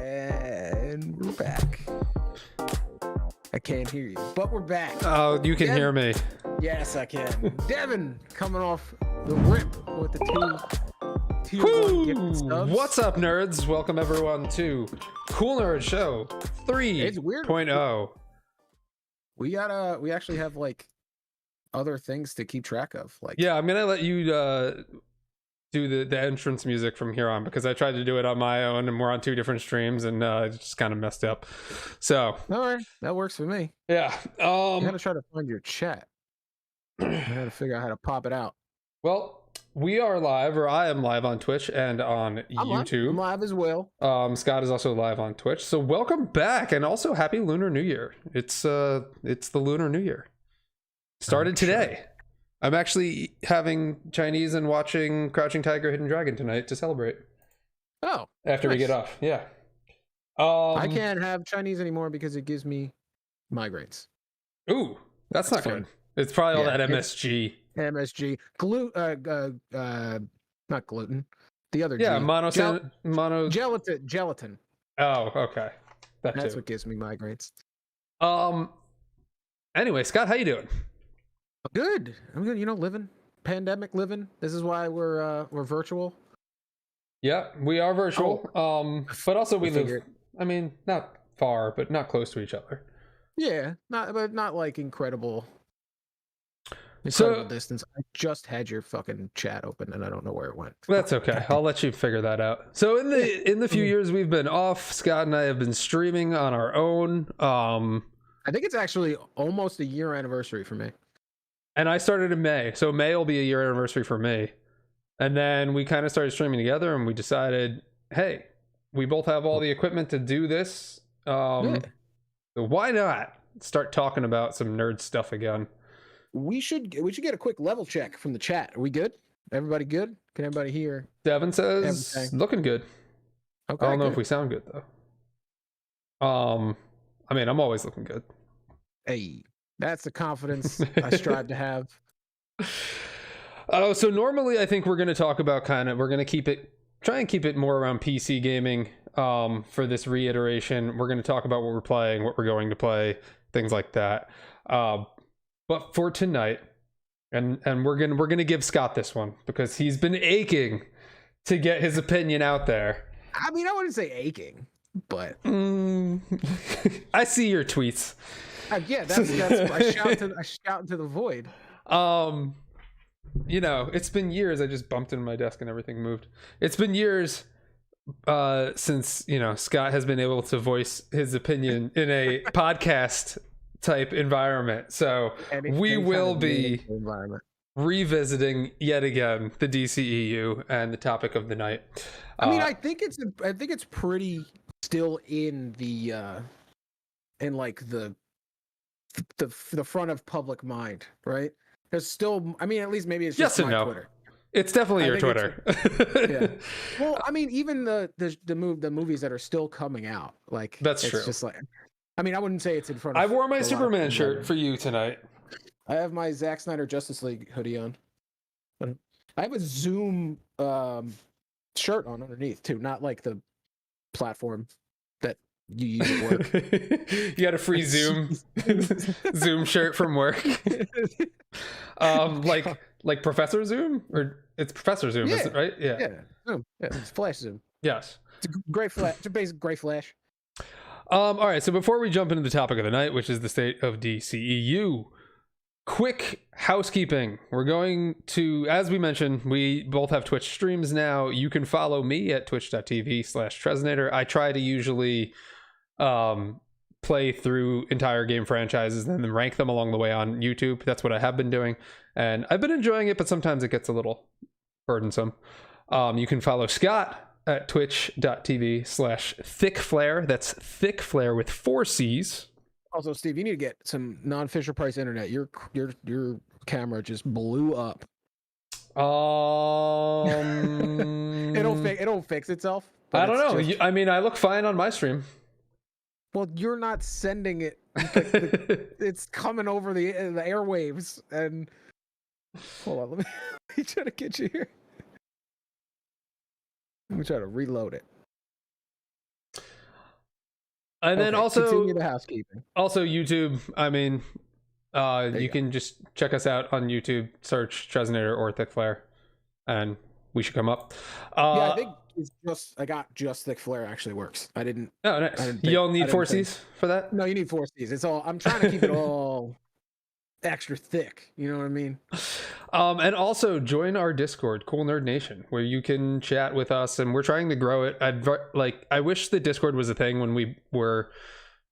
And we're back. I can't hear you, but we're back. Oh, you can hear me. Yes, I can. Devin coming off the rip with the tier 1 gift subs. What's up, nerds? Welcome everyone to Cool Nerd Show 3.0. It's weird. We actually have like other things to keep track of. Like, yeah, I'm gonna let you do the entrance music from here on, because I tried to do it on my own and we're on 2 different streams and it just kind of messed up. So all right, that works for me. Yeah. I'm gonna try to find your chat. I had to figure out how to pop it out. Well, we are live, or I am live on Twitch and on YouTube. I'm live as well. Scott is also live on Twitch. So welcome back, and also happy Lunar New Year. It's the Lunar New Year. Started today. I'm actually having Chinese and watching Crouching Tiger, Hidden Dragon tonight to celebrate. Oh, after we get off, yeah. I can't have Chinese anymore because it gives me migraines. Ooh, that's not fun. good. It's probably all that MSG. MSG, not gluten. The other gelatin. Oh, okay. That's what gives me migraines. Anyway, Scott, how you doing? Good. I'm good. Living pandemic living. This is why we're virtual. Yeah, we are virtual. But also we live. I mean, not far, but not close to each other. Yeah, not like incredible distance. I just had your fucking chat open and I don't know where it went. That's okay. I'll let you figure that out. So in the few years we've been off, Scott and I have been streaming on our own. I think it's actually almost a year anniversary for me. And I started in May, so May will be a year anniversary for me. And then we kind of started streaming together, and we decided, hey, we both have all the equipment to do this. So why not start talking about some nerd stuff again? We should get a quick level check from the chat. Are we good? Everybody good? Can everybody hear? Devin says everything? Looking good. Okay, I don't know if we sound good though. I mean, I'm always looking good. Hey. That's the confidence I strive to have. Oh, so normally I think we're going to talk about we're going to try and keep it more around PC gaming for this reiteration. We're going to talk about what we're playing, what we're going to play, things like that. But for tonight, and we're going to give Scott this one because he's been aching to get his opinion out there. I mean, I wouldn't say aching, but I see your tweets. Yeah, that's I shout into the void. It's been years. I just bumped into my desk and everything moved. It's been years since Scott has been able to voice his opinion in a podcast type environment. So we will be revisiting yet again the DCEU and the topic of the night. I mean, I think it's pretty still in the the front of public mind, right? There's still, I mean, at least maybe it's just my Twitter. It's definitely your Twitter. Yeah. Well, I mean, even the movies that are still coming out, like that's it's true. Just like, I mean, I wouldn't say it's in front of. I wore my Superman shirt for you tonight. I have my Zack Snyder Justice League hoodie on. I have a Zoom shirt on underneath too, not like the platform that you use at work. You got a free Zoom shirt from work. Like Professor Zoom, or it's Professor Zoom, is it right? Yeah. Zoom. Yeah, it's Flash Zoom. Yes. It's a great Flash. It's a basic great Flash. All right. So before we jump into the topic of the night, which is the state of DCEU, quick housekeeping. We're going to, as we mentioned, we both have Twitch streams now. You can follow me at twitch.tv/Tresnator. I try to usually play through entire game franchises and then rank them along the way on YouTube. That's what I have been doing, and I've been enjoying it, but sometimes it gets a little burdensome. You can follow Scott at twitch.tv/thickflare. That's thickflare with 4 C's. Also, Steve, you need to get some non-Fisher Price internet. Your camera just blew up. It'll fix itself. I don't know. I mean, I look fine on my stream. Well, you're not sending it. It's coming over the airwaves. And hold on, let me try to get you here. Let me try to reload it. And then also continue the housekeeping. Also YouTube. I mean, you go. can just check us out on YouTube. Search Tresonator or Thick Flare, and we should come up. I think it's just Thick Flare actually works. I didn't. Oh, nice. You don't need 4Cs for that? No, you need 4Cs. It's all. I'm trying to keep it all extra thick. You know what I mean? And also join our Discord, Cool Nerd Nation, where you can chat with us, and we're trying to grow it. I wish the Discord was a thing when we were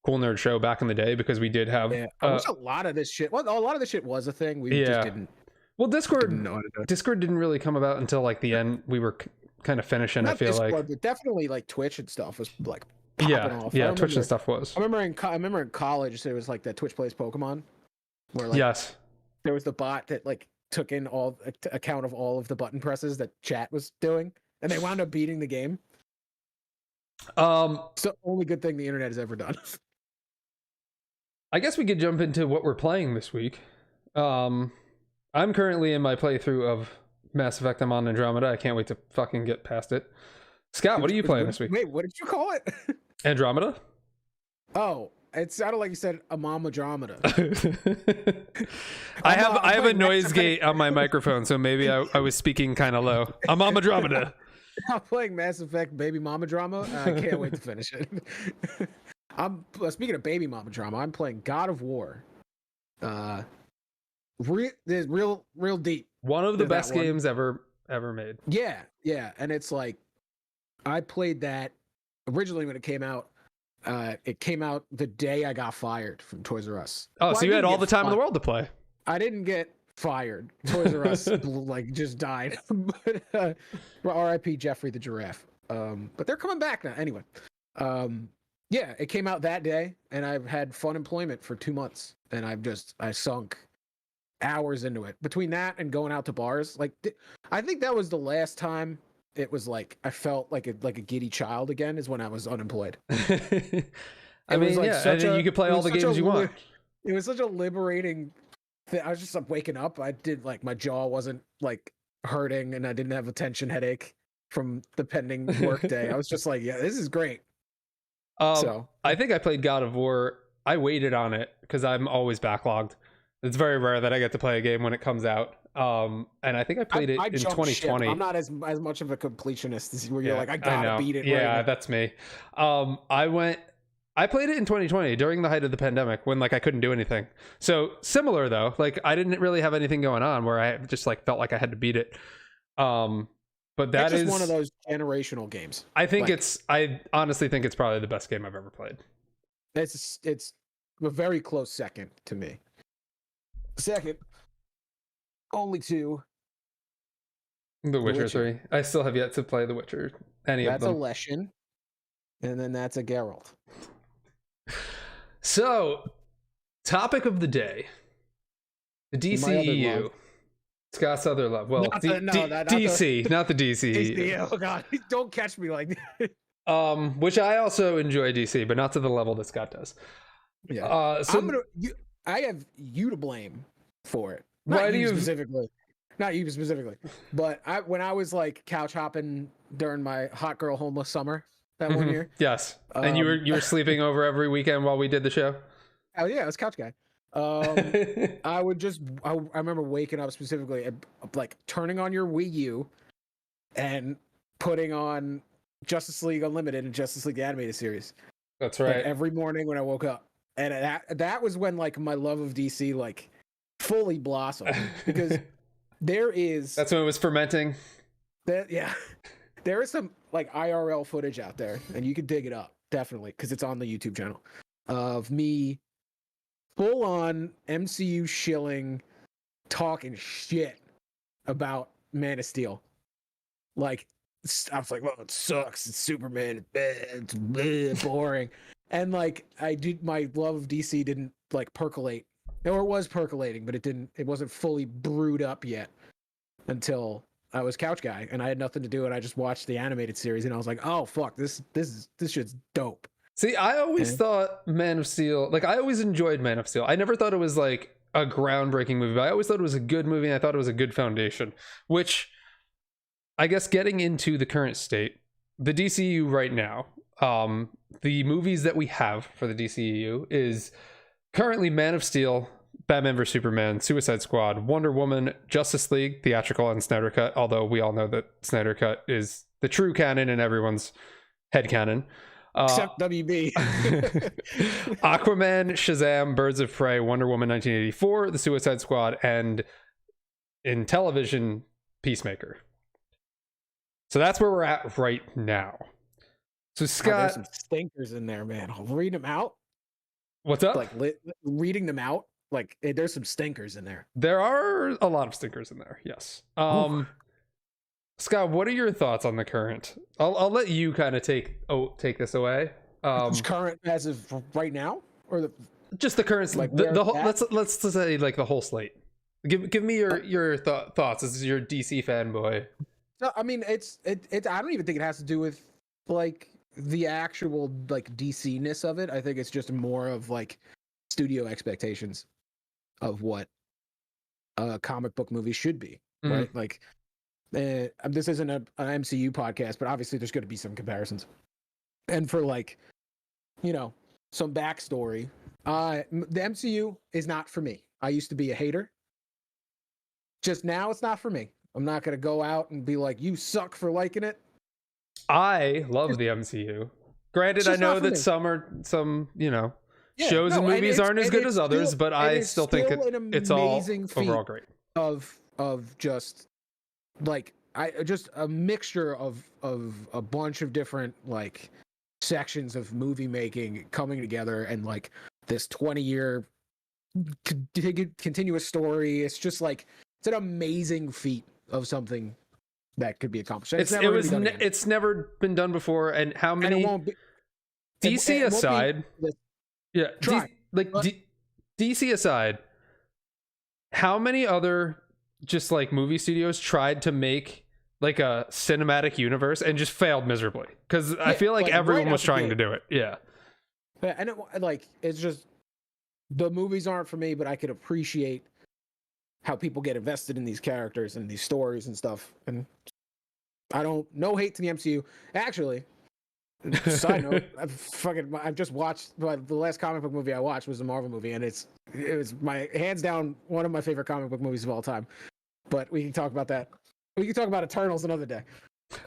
Cool Nerd Show back in the day, because we did have. Yeah, I wish a lot of this shit. Well, a lot of this shit was a thing. We just didn't. Well, Discord didn't really come about until like the end. We were kind of finishing. Not I feel Discord, like, but definitely like Twitch and stuff was like popping off. Yeah, Twitch and stuff was. I remember in college there was like that Twitch plays Pokemon, where like yes, there was the bot that like took in all account of all of the button presses that chat was doing, and they wound up beating the game. It's the only good thing the internet has ever done. I guess we could jump into what we're playing this week. I'm currently in my playthrough of Mass Effect. I'm on Andromeda. I can't wait to fucking get past it. Scott, what are you playing this week? Wait, what did you call it? Andromeda? Oh, it sounded like you said a Mama Andromeda. I have a noise gate on my microphone, so maybe I was speaking kind of low. I'm Mama Andromeda. I'm playing Mass Effect Baby Mama Drama. I can't wait to finish it. I'm speaking of Baby Mama Drama. I'm playing God of War. Real deep. One of the best games ever made. Yeah, and it's like I played that originally when it came out. It came out the day I got fired from Toys R Us. Oh, so you had all the time in the world to play. I didn't get fired. Toys R Us like just died. But R.I.P. Jeffrey the Giraffe. But they're coming back now. Anyway, yeah, it came out that day, and I've had fun employment for 2 months, and I sunk hours into it. Between that and going out to bars, like I think that was the last time it was like I felt like a giddy child again, is when I was unemployed. I mean, like, yeah, and then you could play all the games you want. It was such a liberating thing. I was just like waking up. I did like my jaw wasn't like hurting, and I didn't have a tension headache from the pending work day. I was just like, yeah, this is great. So I think I played God of War. I waited on it because I'm always backlogged. It's very rare that I get to play a game when it comes out. And I think I played it in 2020. Ship. I'm not as much of a completionist as where you're like, I gotta beat it. Yeah, right that's me. I played it in 2020 during the height of the pandemic when like I couldn't do anything. So similar though, like I didn't really have anything going on where I just like felt like I had to beat it. But that is one of those generational games. I honestly think it's probably the best game I've ever played. It's a very close second to me. Second, only to The Witcher 3. I still have yet to play The Witcher. That's a Leshen, and then that's a Geralt. So, topic of the day: the DCEU. Scott's other love. Well, DC, not the DCEU. Oh God, don't catch me like that. Which I also enjoy DC, but not to the level that Scott does. Yeah. I have you to blame for it. Not you specifically. But when I was like couch hopping during my hot girl homeless summer that one year. Yes. And you were sleeping over every weekend while we did the show? Oh yeah, I was couch guy. I remember waking up specifically and like turning on your Wii U and putting on Justice League Unlimited and Justice League Animated Series. That's right. Like, every morning when I woke up. And that was when like my love of DC like fully blossomed, because that's when it was fermenting. There is some like IRL footage out there, and you can dig it up definitely because it's on the YouTube channel of me full on MCU shilling, talking shit about Man of Steel. Like I was like, well, it sucks. It's Superman. It's boring. And like my love of DC didn't like percolate, or it was percolating, but it wasn't fully brewed up yet until I was couch guy and I had nothing to do, and I just watched the animated series and I was like, oh fuck, this shit's dope. See, I always thought Man of Steel, like I always enjoyed Man of Steel. I never thought it was like a groundbreaking movie, but I always thought it was a good movie, and I thought it was a good foundation, which I guess getting into the current state, the DCU right now, the movies that we have for the DCEU is currently Man of Steel, Batman vs Superman, Suicide Squad, Wonder Woman, Justice League, theatrical and Snyder Cut, although we all know that Snyder Cut is the true canon in everyone's head canon. Except WB. Aquaman, Shazam, Birds of Prey, Wonder Woman 1984, The Suicide Squad, and in television, Peacemaker. So that's where we're at right now. So Scott, there's some stinkers in there, man. I'll read them out. What's up? Like reading them out, like there's some stinkers in there. There are a lot of stinkers in there. Yes. Scott, what are your thoughts on the current? I'll let you kind of take this away. Current as of right now, or just the current, like the whole, let's say like the whole slate. Give me your thoughts as your DC fanboy. No, I mean it's I don't even think it has to do with like the actual like DC-ness of it. I think it's just more of like studio expectations of what a comic book movie should be, right? Like this isn't an MCU podcast, but obviously there's going to be some comparisons. And for like, you know, some backstory, the MCU is not for me. I used to be a hater. Just now it's not for me. I'm not going to go out and be like, you suck for liking it. I love the MCU. Granted, I know that some, you know, shows and movies aren't as good as others, but I still think it's all overall great. Of just like just a mixture of a bunch of different like sections of movie making coming together, and like this 20-year continuous story. It's just like it's an amazing feat of something that could be accomplished. It's never been done before. And how many DC aside, DC aside, how many other just like movie studios tried to make like a cinematic universe and just failed miserably? Because I feel like everyone was trying to do it. Yeah. And it's just the movies aren't for me, but I could appreciate how people get invested in these characters and these stories and stuff. And no hate to the MCU. Actually, side note, I've just watched the last comic book movie I watched was a Marvel movie, and it was my hands down one of my favorite comic book movies of all time. But we can talk about that. We can talk about Eternals another day.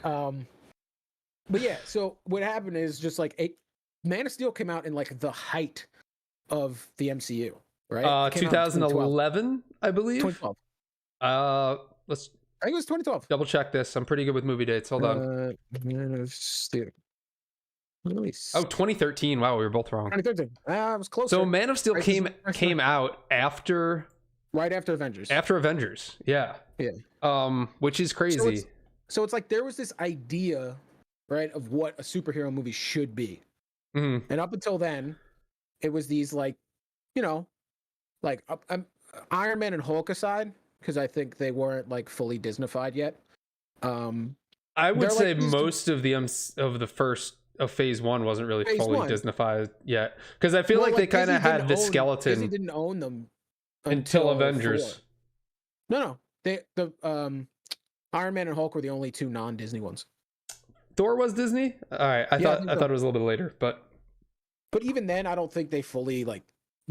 But yeah, so what happened is just like Man of Steel came out in like the height of the MCU, right? 2011, I believe. 2012. I think it was 2012. Double check this. I'm pretty good with movie dates. Hold on. Man of Steel. Oh, 2013. Wow, we were both wrong. 2013. I was close. So Man of Steel came out after. Right after Avengers. After Avengers, yeah. Yeah. Which is crazy. So it's like there was this idea, right, of what a superhero movie should be. Mm-hmm. And up until then, it was these like, you know, like Iron Man and Hulk aside, because I think they weren't like fully Disneyfied yet. I would say like most of the first of Phase 1 wasn't really fully Disneyfied yet, because I feel like they kind of had the skeleton. Disney didn't own them until Avengers. No, the Iron Man and Hulk were the only two non-Disney ones. Thor was Disney. All right, I thought it was a little bit later, but even then, I don't think they fully like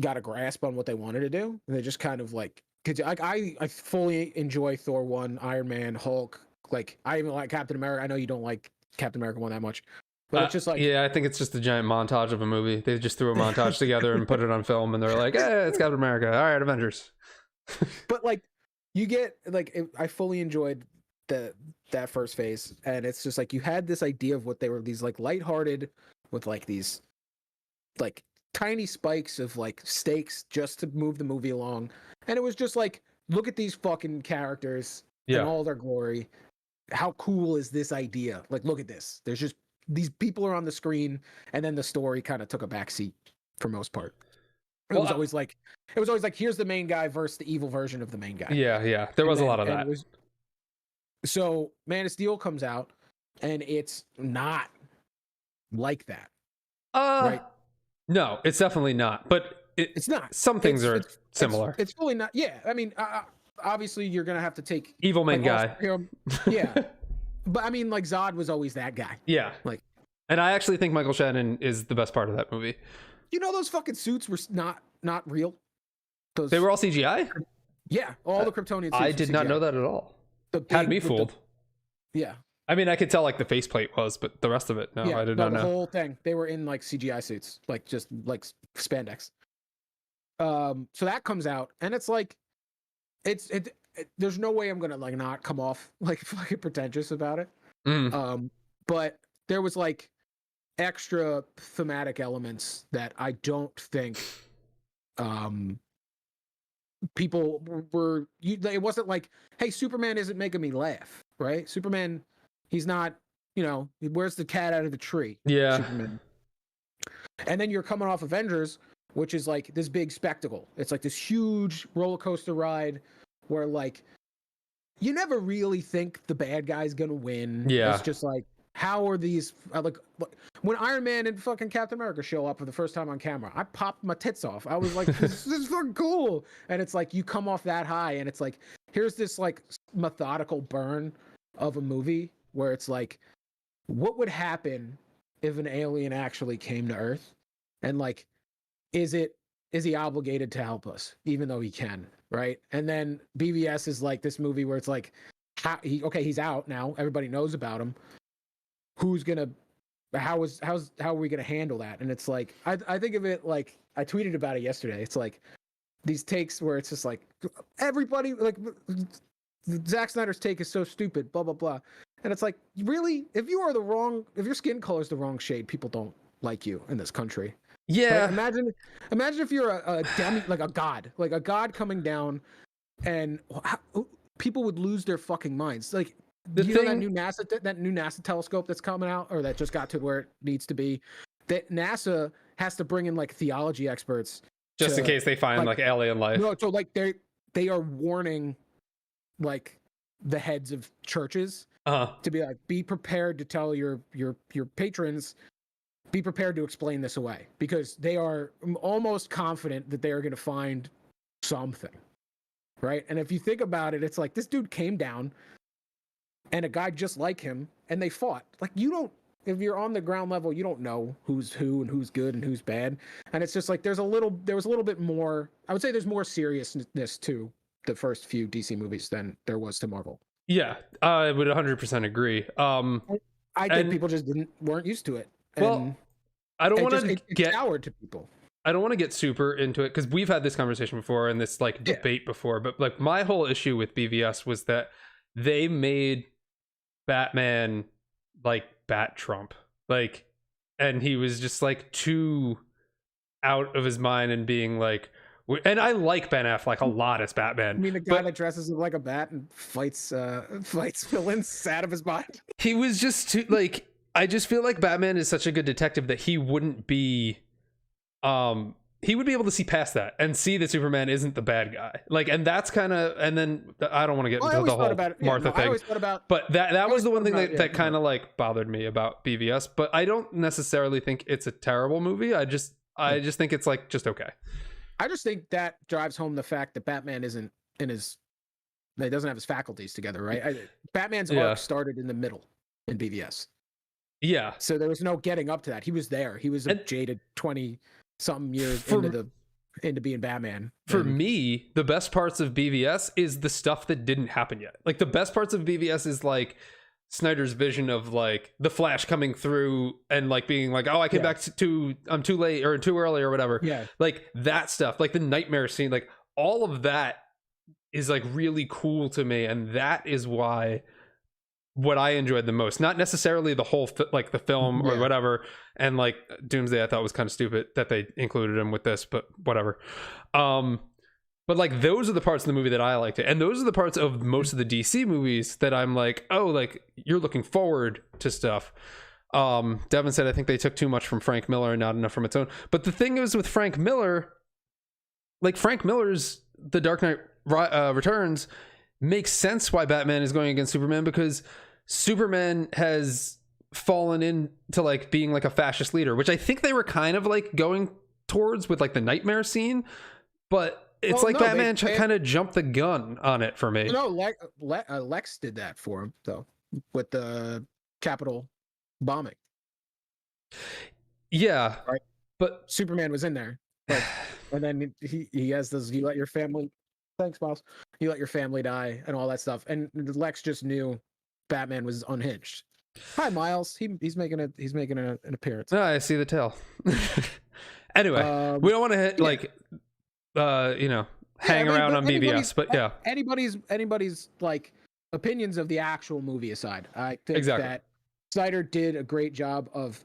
got a grasp on what they wanted to do. They just kind of like, because I fully enjoy Thor 1, Iron Man, Hulk. Like I even like Captain America. I know you don't like Captain America 1 that much, but it's just like, yeah, I think it's just a giant montage of a movie. They just threw a montage together and put it on film, and they're like, it's Captain America. All right, Avengers. But like, you get like, I fully enjoyed that first phase, and it's just like you had this idea of what they were, these like lighthearted with like these like tiny spikes of like stakes just to move the movie along, and it was just like, look at these fucking characters in all their glory. How cool is this idea? Like, look at this. There's just these people are on the screen, and then the story kind of took a backseat for most part. It was always like here's the main guy versus the evil version of the main guy. Yeah. There was a lot of that. So Man of Steel comes out, and it's not like that. Right? No, it's definitely not. But it's not. Some things are similar. It's fully not. Yeah, I mean, obviously you're gonna have to take evil main guy. Yeah, but I mean, like Zod was always that guy. Yeah, like, And I actually think Michael Shannon is the best part of that movie. You know, those fucking suits were not real. They were all CGI? Yeah, all the Kryptonian suits. I did not know that at all. Had me fooled. Yeah. I mean, I could tell like the faceplate was, but the rest of it, no, I did not know. The whole thing. They were in like CGI suits, like just like spandex. So that comes out, and it's like, there's no way I'm gonna like not come off like fucking pretentious about it. But there was like extra thematic elements that I don't think people were. It wasn't like, hey, Superman isn't making me laugh, right? Superman, he's not. You know, where's the cat out of the tree? Yeah. Superman. And then you're coming off Avengers, which is like this big spectacle. It's like this huge roller coaster ride where like you never really think the bad guy's gonna win. Yeah. It's just like, how are these like when Iron Man and fucking Captain America show up for the first time on camera, I popped my tits off. I was like, this is fucking cool. And it's like you come off that high, and it's like here's this like methodical burn of a movie where it's like, what would happen if an alien actually came to Earth? And like, is he obligated to help us, even though he can, right? And then BVS is like this movie where it's like, he's out now. Everybody knows about him. How are we gonna handle that? And it's like, I think of it like, I tweeted about it yesterday. It's like these takes where it's just like, everybody, like, Zack Snyder's take is so stupid, blah, blah, blah. And it's like, really, if your skin color is the wrong shade, people don't like you in this country. Yeah. Like, imagine if you're a demi, like a god coming down, and people would lose their fucking minds. Like, know that new NASA telescope that's coming out, or that just got to where it needs to be, that NASA has to bring in like theology experts just in case they find like alien life. No, so like they are warning like the heads of churches to be like, be prepared to tell your patrons, be prepared to explain this away, because they are almost confident that they are going to find something, right? And if you think about it, it's like this dude came down and a guy just like him, and they fought. Like, you don't, if you're on the ground level, you don't know who's who and who's good and who's bad. And it's just like there was a little bit more, I would say there's more seriousness to the first few DC movies than there was to Marvel. Yeah, I would 100% agree. I think people just weren't used to it. Well, I don't want to get soured to people. I don't want to get super into it, because we've had this conversation before and this like debate before. But like, my whole issue with BVS was that they made Batman like Bat Trump, like, and he was just like too out of his mind and being like. And I like Ben Affleck a lot as Batman. I mean, the guy that dresses him like a bat and fights villains out of his mind. He was just too, like, I just feel like Batman is such a good detective that he would be able to see past that and see that Superman isn't the bad guy. Like, and that's kind of, and then I don't want to get into the whole Martha thing. I always thought about, but that was the one thing that kind of like bothered me about BVS. But I don't necessarily think it's a terrible movie. I just think it's like just okay. I just think that drives home the fact that Batman isn't in his, he doesn't have his faculties together, right? Batman's arc started in the middle in BVS. Yeah. So there was no getting up to that. He was there. He was a jaded 20-something years into being Batman. For me, the best parts of BVS is the stuff that didn't happen yet. Like, the best parts of BVS is like Snyder's vision of like the Flash coming through and like being like, oh, I came back I'm too late or too early or whatever. Yeah. Like that stuff, like the nightmare scene, like all of that is like really cool to me. And that is what I enjoyed the most, not necessarily the whole like the film or whatever. And like Doomsday, I thought was kind of stupid that they included him with this, but whatever. But like, those are the parts of the movie that I liked it. And those are the parts of most of the DC movies that I'm like, oh, like you're looking forward to stuff. Devin said, I think they took too much from Frank Miller and not enough from its own. But the thing is with Frank Miller, like Frank Miller's The Dark Knight Returns makes sense why Batman is going against Superman, because Superman has fallen into like being like a fascist leader, which I think they were kind of like going towards with like the nightmare scene. But it's Batman kind of jumped the gun on it for me. No, Lex did that for him though, with the Capitol bombing. Yeah, right? but Superman was in there, like, and then he has this. You let your family. Thanks, Miles. You let your family die and all that stuff, and Lex just knew Batman was unhinged. Hi, Miles. He's making an appearance. no, I see the tail. Anyway, Um, we don't want to hit yeah. like Yeah, hang around but on BVS, but yeah, anybody's like opinions of the actual movie aside, I think exactly. that Snyder did a great job of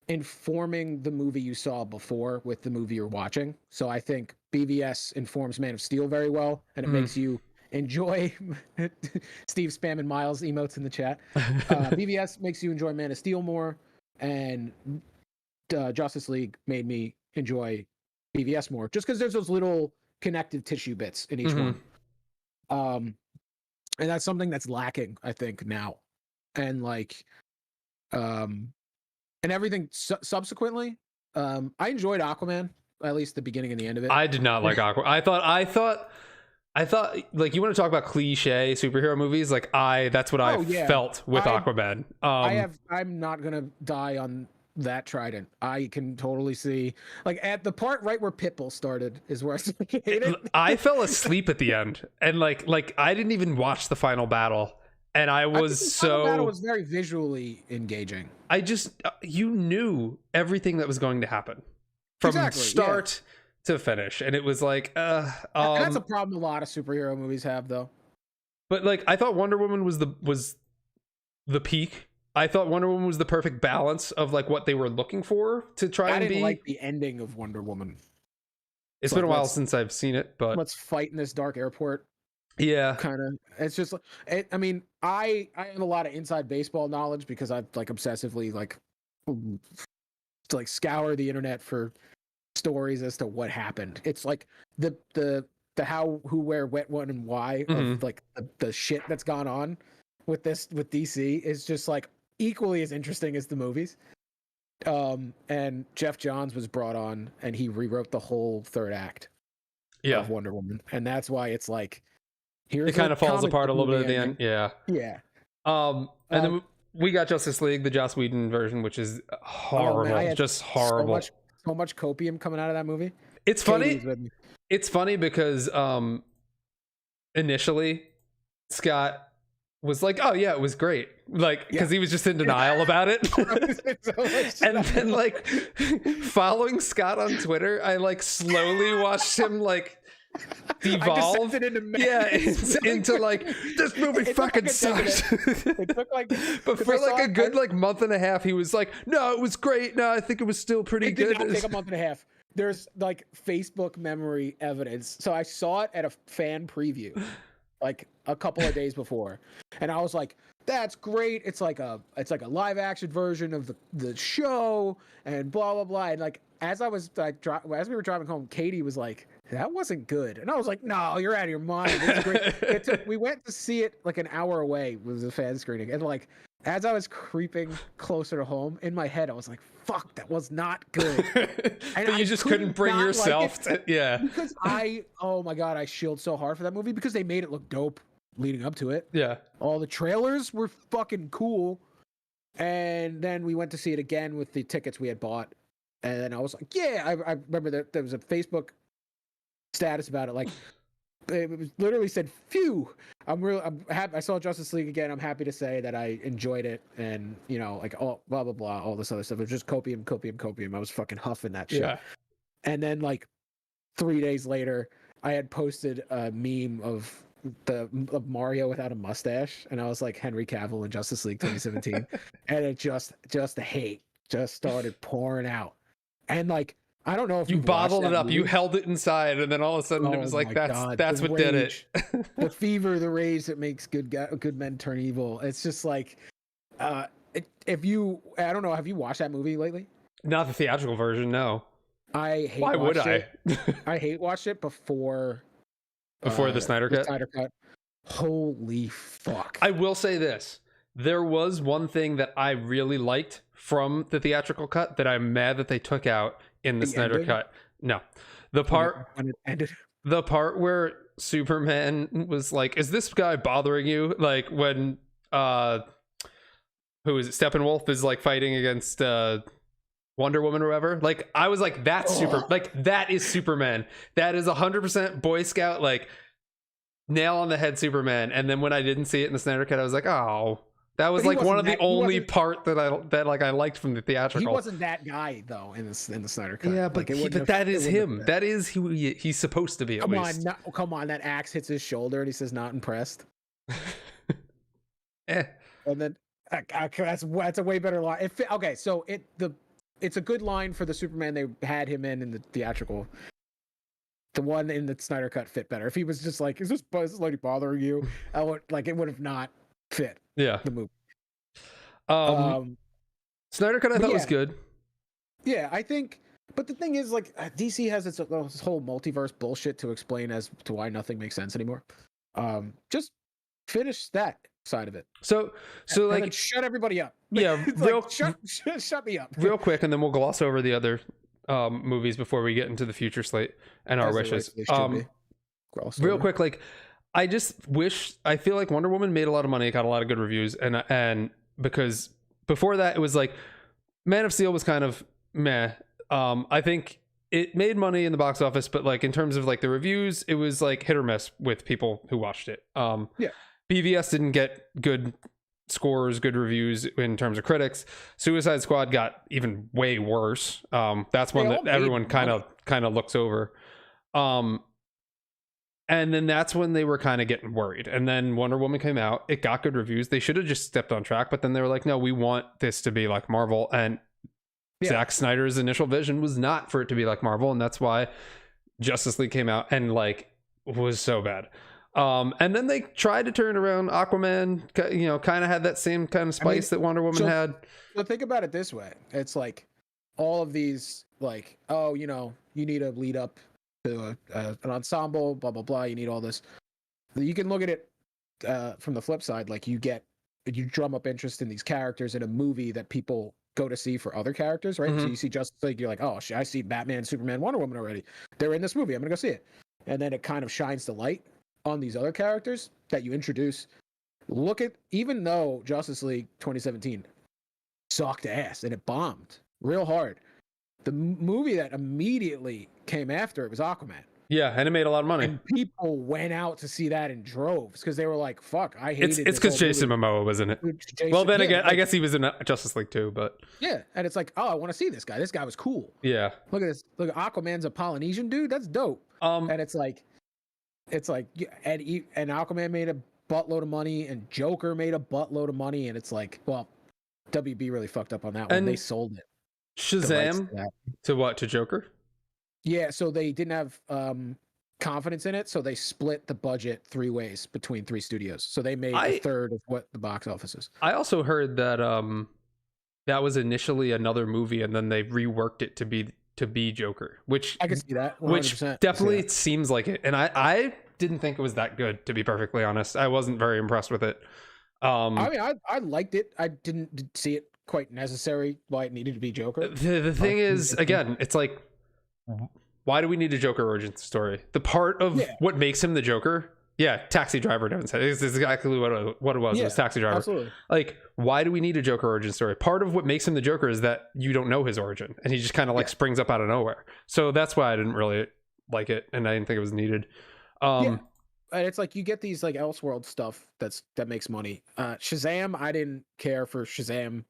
informing the movie you saw before with the movie you're watching. So I think BVS informs Man of Steel very well, and it makes you enjoy Steve spamming Miles emotes in the chat. BVS makes you enjoy Man of Steel more, and Justice League made me enjoy BVS more, just because there's those little connective tissue bits in each one. And that's something that's lacking, I think, now. And like, and everything subsequently. I enjoyed Aquaman, at least the beginning and the end of it. I did not like Aquaman. I thought like, you want to talk about cliche superhero movies, like that's what I felt with Aquaman. I'm not gonna die on that trident. I can totally see, like, at the part right where Pitbull started is where I hate it. I fell asleep at the end, and like I didn't even watch the final battle, and I was the final battle was very visually engaging. I just you knew everything that was going to happen from start to finish, and it was like and that's a problem a lot of superhero movies have, though. But like, I thought Wonder Woman was the peak. I thought Wonder Woman was the perfect balance of like what they were looking for to try and be. I didn't like the ending of Wonder Woman. It's been a while since I've seen it, but let's fight in this dark airport. Yeah, kind of. It's just, I mean, I have a lot of inside baseball knowledge because I've like obsessively like scour the internet for stories as to what happened. It's like the how, who, where, what, when, and why of like the shit that's gone on with DC is just like equally as interesting as the movies. And Jeff Johns was brought on, and he rewrote the whole third act of Wonder Woman, and that's why it's like, it kind of falls apart a little bit at the end. Yeah. And then we got Justice League, the Joss Whedon version, which is horrible, just horrible. So much copium coming out of that movie. It's funny. It's funny because initially Scott was like, "Oh yeah, it was great," like, because he was just in denial about it. And then like following Scott on Twitter, I like slowly watched him like devolve into like, this movie fucking sucks. It took like, but for like a good like month and a half, he was like, "No, it was great. No, I think it was still pretty good." It did not take a month and a half. There's like Facebook memory evidence. So I saw it at a fan preview like a couple of days before, and I was like, "That's great. It's like a live action version of the show," and blah blah blah. And like, as we were driving home, Katie was like, "That wasn't good," and I was like, "No, you're out of your mind. It's great." We went to see it like an hour away. Was a fan screening, and like, as I was creeping closer to home, in my head I was like, "Fuck, that was not good." And but you just couldn't bring yourself to, because oh my god, I shielded so hard for that movie because they made it look dope leading up to it. Yeah, all the trailers were fucking cool, and then we went to see it again with the tickets we had bought, and then I was like, "Yeah," I remember that there was a Facebook status about it, like, it was literally said, "Phew, I'm happy I saw Justice League again. I'm happy to say that I enjoyed it," and like, all blah blah blah, all this other stuff. It was just copium. I was fucking huffing that shit. And then like 3 days later, I had posted a meme of Mario without a mustache, and I was like, Henry Cavill in Justice League 2017, and it just the hate just started pouring out, and like, I don't know if you bottled it up. Movie. You held it inside, and then all of a sudden it was like, that's what did it. The fever, the rage that makes good men turn evil. It's just like, I don't know, have you watched that movie lately? Not the theatrical version, no. Why would I? I hate watched it before the Snyder Cut. Holy fuck! I will say this: there was one thing that I really liked from the theatrical cut that I'm mad that they took out in the Snyder ending? Cut. No, the part where Superman was like, "Is this guy bothering you?" Like when who is it? Steppenwolf is like fighting against Wonder Woman or whatever, like I was like, that's super, like that is Superman. That is 100% Boy Scout, like nail on the head Superman. And then when I didn't see it in the Snyder Cut, I was like, oh, that was like one of the only part that I liked from the theatrical. He wasn't that guy though in the Snyder Cut. Yeah, but like, that is him. That is who he's supposed to be. At least. Come on, that axe hits his shoulder and he says, "Not impressed." And then that's a way better line. Okay, so it's a good line for the Superman they had him in the theatrical. The one in the Snyder Cut fit better. If he was just like, "Is this lady bothering you?" I would it would have not fit. Yeah, the movie. Snyder Cut I thought was good. Yeah, I think. But the thing is, like, DC has this whole multiverse bullshit to explain as to why nothing makes sense anymore. Just finish that side of it. So like, shut everybody up. Yeah, shut me up. Real quick, and then we'll gloss over the other movies before we get into the future slate and our wishes. Real quick, like, I feel like Wonder Woman made a lot of money, it got a lot of good reviews, and because before that it was like Man of Steel was kind of meh. I think it made money in the box office, but like in terms of like the reviews, it was like hit or miss with people who watched it. BVS didn't get good scores, good reviews in terms of critics. Suicide Squad got even way worse. That's one that everyone kind of looks over. And then that's when they were kind of getting worried. And then Wonder Woman came out. It got good reviews. They should have just stepped on track, but then they were like, no, we want this to be like Marvel. And Zack Snyder's initial vision was not for it to be like Marvel. And that's why Justice League came out and like was so bad. And then they tried to turn around Aquaman, kind of had that same kind of spice that Wonder Woman had. So think about it this way. It's like all of these, like, oh, you need a lead up to an ensemble, blah, blah, blah. You need all this. You can look at it from the flip side. Like you drum up interest in these characters in a movie that people go to see for other characters, right? Mm-hmm. So you see Justice League, you're like, oh, I see Batman, Superman, Wonder Woman already. They're in this movie. I'm going to go see it. And then it kind of shines the light on these other characters that you introduce. Even though Justice League 2017 sucked ass and it bombed real hard, the movie that immediately came after it was Aquaman. Yeah, and it made a lot of money. And people went out to see that in droves because they were like, fuck, I hate it. It's because Jason Momoa was in it. Again, I guess he was in Justice League too, but... Yeah, and it's like, oh, I want to see this guy. This guy was cool. Yeah. Look at this. Look, Aquaman's a Polynesian dude. That's dope. And it's like, and Aquaman made a buttload of money, and Joker made a buttload of money, and it's like, well, WB really fucked up on that one. They sold it. Shazam to what? To Joker? Yeah, so they didn't have confidence in it, so they split the budget 3 ways between 3 studios. So they made a third of what the box office is. I also heard that that was initially another movie, and then they reworked it to be Joker, which I can see that 100%. Which definitely seems like it. And I didn't think it was that good, to be perfectly honest. I wasn't very impressed with it. I mean, I liked it. I didn't see it quite necessary why it needed to be Joker. The thing is, again, it's like, why do we need a Joker origin story? The part of what makes him the Joker, Taxi Driver, Devin said, is exactly what it was. It was Taxi Driver. Absolutely. Like, why do we need a Joker origin story? Part of what makes him the Joker is that you don't know his origin, and he just kind of like springs up out of nowhere. So that's why I didn't really like it, and I didn't think it was needed. And it's like you get these like Elseworld stuff that makes money. Shazam, I didn't care for Shazam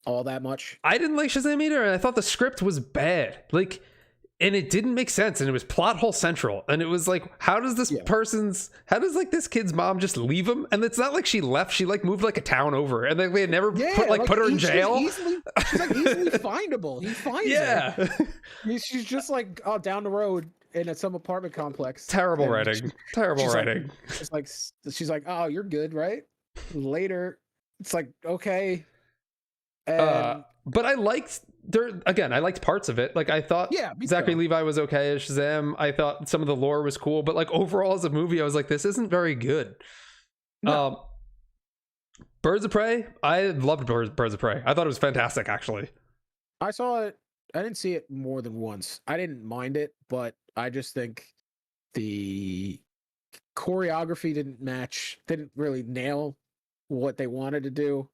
all that much. I didn't like Shazam either, and I thought the script was bad. Like, and it didn't make sense, and it was plot hole central, and it was like, how does this this kid's mom just leave him? And it's not like she left, she like moved like a town over, and they never put her in jail. She's like easily findable. He finds her. She's just like down the road in some apartment complex. Terrible writing. She's like, oh, you're good, right? Later, it's like, okay. But I liked parts of it. Like, I thought Zachary Levi was okay as Shazam. I thought some of the lore was cool, but like overall as a movie, I was like, this isn't very good. No. Birds of Prey, I loved Birds of Prey. I thought it was fantastic, actually. I saw it. I didn't see it more than once. I didn't mind it, but I just think the choreography didn't really nail what they wanted to do.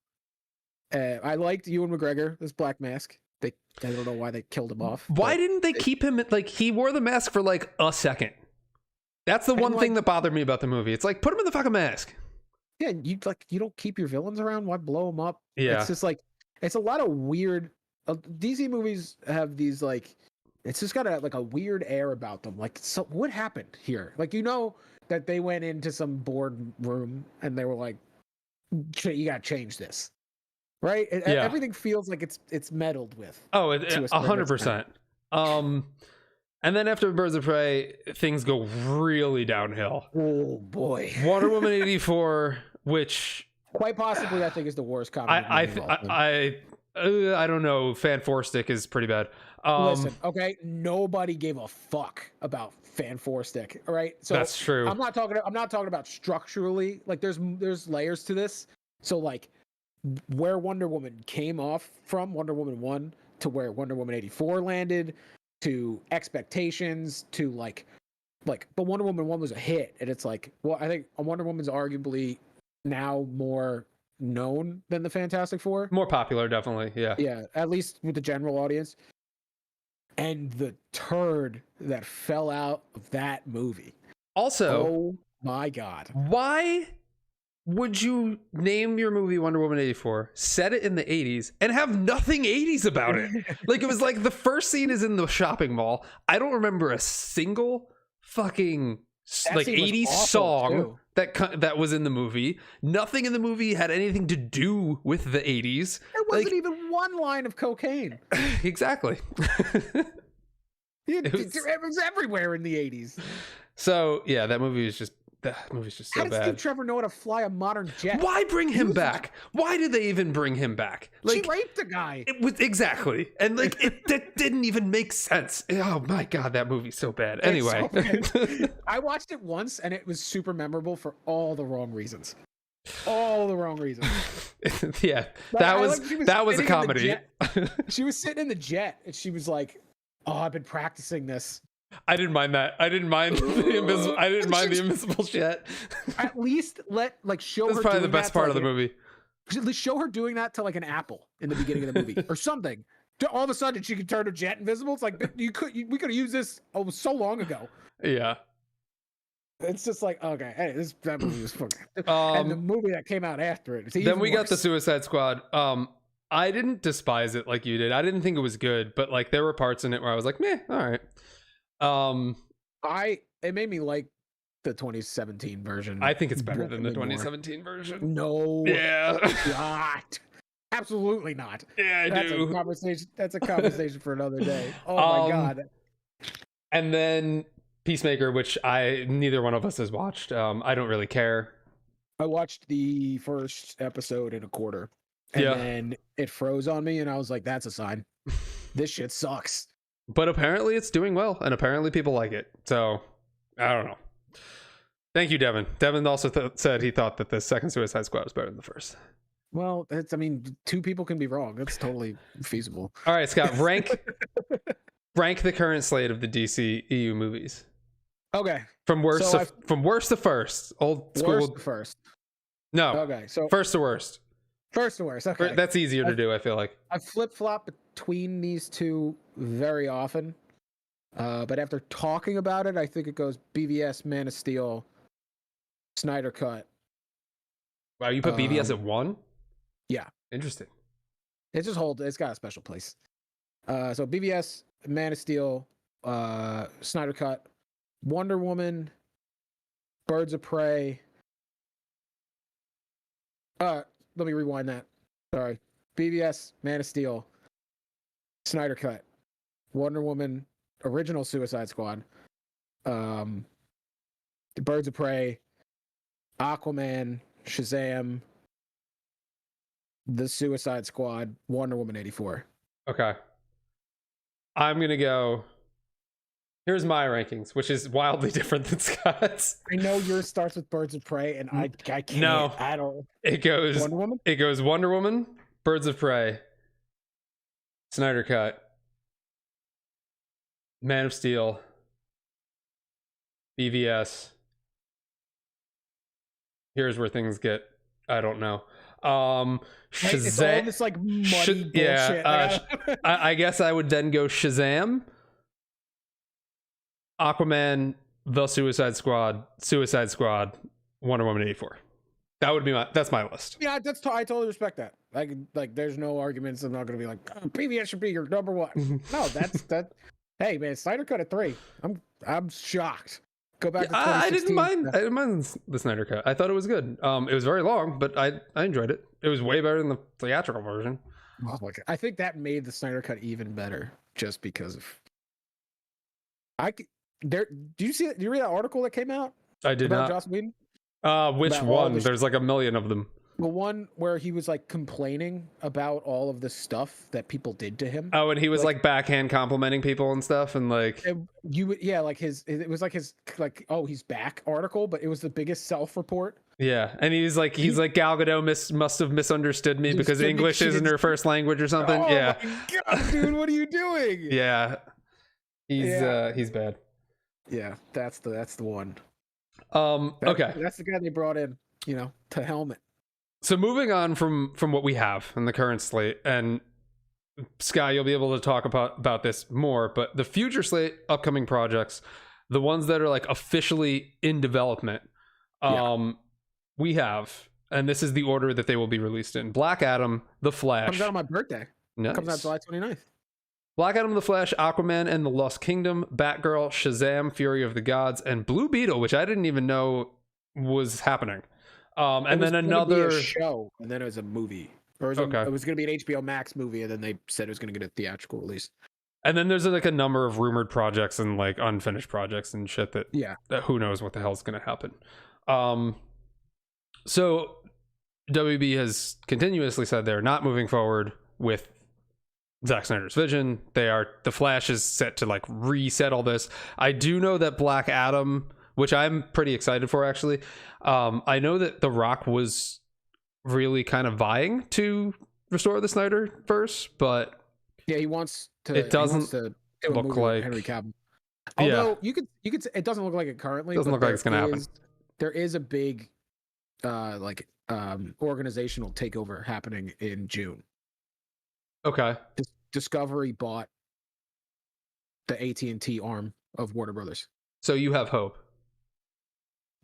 I liked Ewan McGregor, this Black Mask. I don't know why they killed him off. Why didn't they keep him? Like, he wore the mask for like a second. That's the one thing that bothered me about the movie. It's like, put him in the fucking mask. Yeah, you don't keep your villains around. Why blow them up? Yeah, it's just like it's a lot of weird. DC movies have these like, it's just got a weird air about them. Like, so what happened here? Like, that they went into some board room and they were like, you got to change this, right? Everything feels like it's meddled with. Oh, 100%. And then after Birds of Prey, things go really downhill. Oh boy, Wonder Woman 84, which quite possibly I think is the worst comedy movie. I don't know. Fan Four Stick is pretty bad. Listen, okay, nobody gave a fuck about Fan Four Stick. All right, so that's true. I'm not talking about structurally. Like, there's layers to this. So like, where Wonder Woman came off from, Wonder Woman 1, to where Wonder Woman 84 landed, to expectations, to like, but Wonder Woman 1 was a hit, and it's like, well, I think Wonder Woman's arguably now more known than the Fantastic Four. More popular, definitely. Yeah. Yeah, at least with the general audience. And the turd that fell out of that movie. Also, oh my God. Why would you name your movie Wonder Woman 84, set it in the 80s, and have nothing 80s about it? Like, it was like the first scene is in the shopping mall. I don't remember a single fucking like 80s song that was in the movie. Nothing in the movie had anything to do with the 80s. There wasn't even one line of cocaine. Exactly. It was everywhere in the 80s. So yeah, that movie is just so bad. How did Steve Trevor know how to fly a modern jet? Why bring him back? Why did they even bring him back? Like, she raped a guy. It was exactly, and like that didn't even make sense. Oh my God, that movie's so bad. Anyway, I watched it once and it was super memorable for all the wrong reasons. All the wrong reasons. Yeah, that was a comedy. She was sitting in the jet and she was like, "Oh, I've been practicing this." I didn't mind that. I didn't mind the invisible jet. At least show her. That's probably the best part of the movie. Show her doing that to like an apple in the beginning of the movie or something. All of a sudden, she could turn her jet invisible. It's like we could have used this so long ago. Yeah. It's just like, okay, hey, that movie was fucking. And the movie that came out after it. Then we got the Suicide Squad. I didn't despise it like you did. I didn't think it was good, but like there were parts in it where I was like, meh, all right. It made me like the 2017 version. I think it's better than the 2017 version. No. Yeah. Not. Absolutely not. Yeah, I do. That's a conversation for another day. Oh my God. And then Peacemaker, which neither one of us has watched. I don't really care. I watched the first episode in a quarter. And then it froze on me and I was like, that's a sign. This shit sucks. But apparently it's doing well, and apparently people like it. So, I don't know. Thank you, Devin. Devin also said he thought that the second Suicide Squad was better than the first. Well, two people can be wrong. That's totally feasible. All right, Scott, rank the current slate of the DCEU movies. Okay. From worst to first. Old school. Worst to first. No. Okay, so first to worst. First to worst. Okay. That's easier to do, I feel like. I flip-flop between these two very often. But after talking about it, I think it goes BVS, Man of Steel, Snyder Cut. Wow, you put BVS at 1? Yeah. Interesting. It's got a special place. So BVS, Man of Steel, Snyder Cut, Wonder Woman, Birds of Prey. Let me rewind that. Sorry. BVS, Man of Steel, Snyder Cut, Wonder Woman, original Suicide Squad, The Birds of Prey, Aquaman, Shazam, The Suicide Squad, Wonder Woman 84. Okay. I'm going to go. Here's my rankings, which is wildly different than Scott's. I know yours starts with Birds of Prey, and I can't. No, I don't. It goes Wonder Woman. It goes Wonder Woman, Birds of Prey, Snyder Cut, Man of Steel, BVS. Here's where things get, I don't know. It's all this like muddy bullshit. I guess I would then go Shazam, Aquaman, The Suicide Squad, Wonder Woman 84. That would be that's my list. Yeah, I totally respect that. Like there's no arguments. I'm not gonna be like, PBS should be your number one. No, that's that. Hey man, Snyder cut at 3. I'm shocked. Go back to 2016. I didn't mind the Snyder cut. I thought it was good. It was very long, but I enjoyed it. It was way better than the theatrical version. Oh my God. I think that made the Snyder cut even better just because of do you read that article that came out? I did about not. Joss Whedon? Which one? There's like a million of them. The one where he was like complaining about all of the stuff that people did to him. Oh, and he was like backhand complimenting people and stuff, and like it was like his oh, he's back article, but it was the biggest self-report. Yeah, and he's like Gal Gadot must have misunderstood me because English isn't her first language or something. Oh yeah, my God, dude, what are you doing? Yeah, he's bad. Yeah, that's the one. Okay, that's the guy they brought in, to helmet. So moving on from what we have in the current slate, and Sky, you'll be able to talk about this more, but the future slate, upcoming projects, the ones that are like officially in development, we have, and this is the order that they will be released in: Black Adam, The Flash. Comes out on my birthday. Nice. Comes out July 29th. Black Adam, The Flash, Aquaman and the Lost Kingdom, Batgirl, Shazam, Fury of the Gods, and Blue Beetle, which I didn't even know was happening. And then another show, and then it was a movie. Or it was going to be an HBO Max movie, and then they said it was going to get a theatrical release. And then there's like a number of rumored projects and like unfinished projects and shit that who knows what the hell is going to happen. So WB has continuously said they're not moving forward with Zack Snyder's vision. The Flash is set to like reset all this. I do know that Black Adam, which I'm pretty excited for actually. I know that The Rock was really kind of vying to restore the Snyderverse, but yeah, he wants to. It doesn't look like Henry Cavill. Although you could, it doesn't look like it currently. It doesn't look like it's going to happen. There is a big, organizational takeover happening in June. Okay. Discovery bought the AT&T arm of Warner Brothers. So you have hope.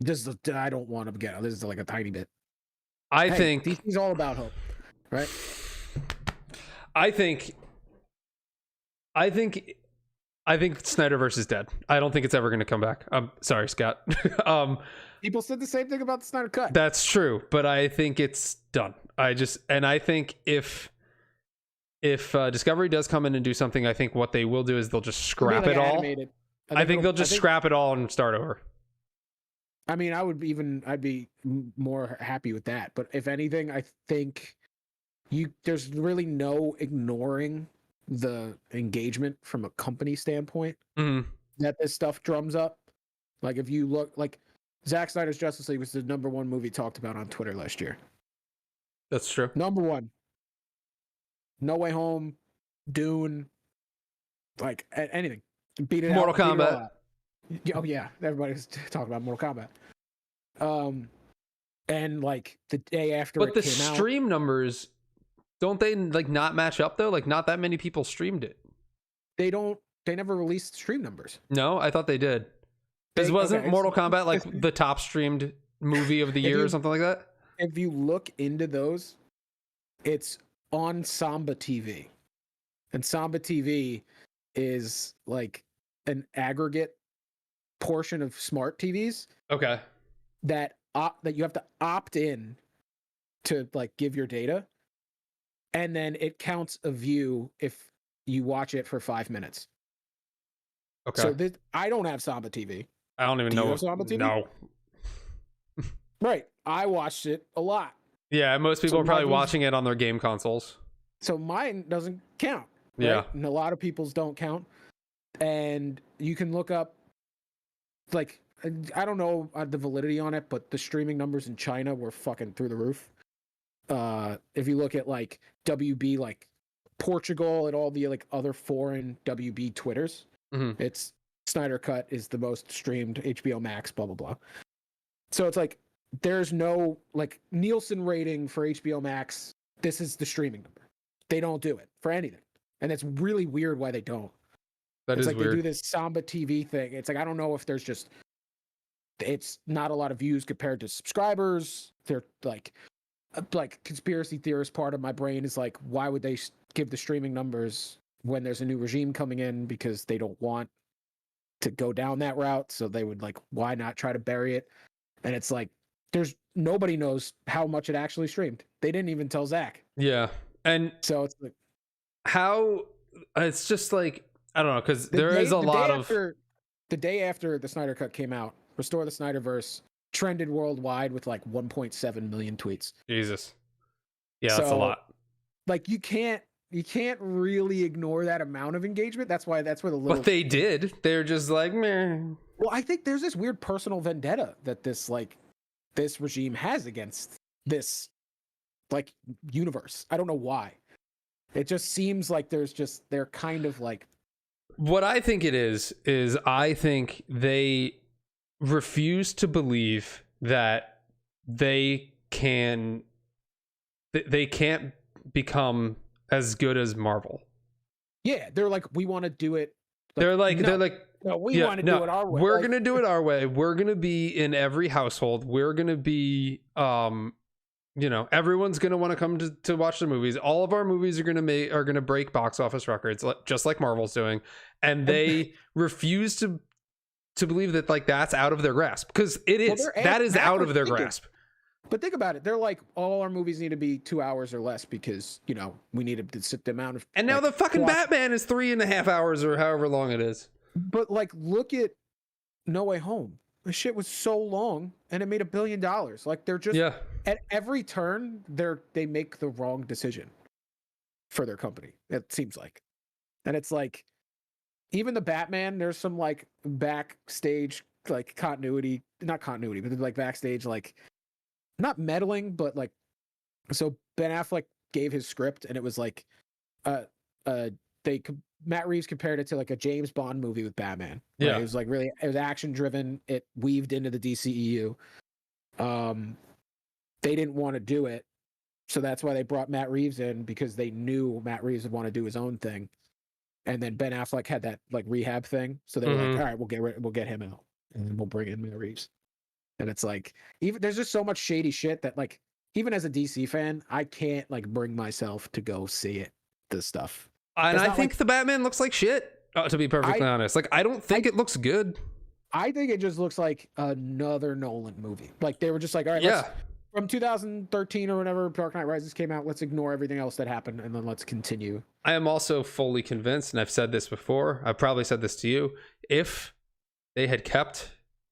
I don't want to get. This is like a tiny bit. I think DC's all about hope, right? I think Snyderverse is dead. I don't think it's ever going to come back. I'm sorry, Scott. People said the same thing about the Snyder Cut. That's true, but I think it's done. I think if Discovery does come in and do something, I think what they will do is they'll just scrap it all. I think they'll just scrap it all and start over. I mean, I'd be more happy with that. But if anything, I think there's really no ignoring the engagement from a company standpoint that this stuff drums up. Like if you look, like Zack Snyder's Justice League was the #1 movie talked about on Twitter last year. That's true. #1. No Way Home, Dune, like anything. Beat it Mortal out. Kombat. Oh yeah, everybody's talking about Mortal Kombat. And like the day after but it the came out, stream numbers, don't they like not match up though? Like not that many people streamed it. They never released stream numbers. No, I thought they did. Because wasn't Mortal Kombat like the top streamed movie of the year or something like that? If you look into those, it's on Samba TV. And Samba TV is like an aggregate portion of smart TVs. Okay. That you have to opt in to like give your data, and then it counts a view if you watch it for 5 minutes. Okay. So I don't have Samba TV. I don't even know. You have Samba TV? No. Right. I watched it a lot. Yeah, most people are probably watching it on their game consoles. So mine doesn't count. Right? Yeah. And a lot of people's don't count. And you can look up, like, I don't know the validity on it, but the streaming numbers in China were fucking through the roof. If you look at like WB, like Portugal and all the like other foreign WB Twitters, it's Snyder Cut is the most streamed HBO Max, blah, blah, blah. So it's like there's no like Nielsen rating for HBO Max. This is the streaming number. They don't do it for anything, and it's really weird why they don't. That it's is like weird. They do this Samba TV thing. It's like I don't know if there's just it's not a lot of views compared to subscribers. They're like conspiracy theorist part of my brain is like, why would they give the streaming numbers when there's a new regime coming in? Because they don't want to go down that route. So they would like, why not try to bury it? And it's like, there's nobody knows how much it actually streamed. They didn't even tell Zach. Yeah. And so it's like, how it's just like, I don't know. Cause there is a lot of the day after the Snyder Cut came out, Restore the Snyderverse trended worldwide with like 1.7 million tweets. Jesus. Yeah, that's a lot. Like you can't really ignore that amount of engagement. That's where the little. But they did. They're just like, meh. Well, I think there's this weird personal vendetta that this regime has against this like universe. I don't know why. It just seems like they're kind of like. What I think it is I think they refuse to believe that they can't become as good as Marvel. Yeah, they're like, we want to do it. They're like, no, we want to do it our way. We're gonna do it our way. We're gonna be in every household. We're gonna be, everyone's gonna want to come to watch the movies. All of our movies are gonna break box office records, just like Marvel's doing, and they refuse to believe that like that's out of their grasp, because it is. That is out of their grasp. But think about it. They're like, all our movies need to be 2 hours or less because, we need to sit the amount of. And now the fucking Batman is 3.5 hours or however long it is. But like, look at No Way Home. The shit was so long and it made $1 billion. Like they're just at every turn, they make the wrong decision for their company. It seems like. And it's like, even the Batman, there's some like backstage, like not continuity, but like backstage, like, not meddling, but like, so Ben Affleck gave his script and it was like, Matt Reeves compared it to like a James Bond movie with Batman. Right? Yeah. It was like it was action driven. It weaved into the DCEU. They didn't want to do it. So that's why they brought Matt Reeves in, because they knew Matt Reeves would want to do his own thing. And then Ben Affleck had that like rehab thing. So they were like, all right, we'll get him out and then we'll bring in Matt Reeves. And it's like, even there's just so much shady shit that like, even as a DC fan, I can't like bring myself to go see this stuff. And I think the Batman looks like shit, to be perfectly honest. Like, I don't think it looks good. I think it just looks like another Nolan movie. Like they were just like, all right, from 2013 or whenever Dark Knight Rises came out, let's ignore everything else that happened and then let's continue. I am also fully convinced, and I've said this before, I've probably said this to you, if they had kept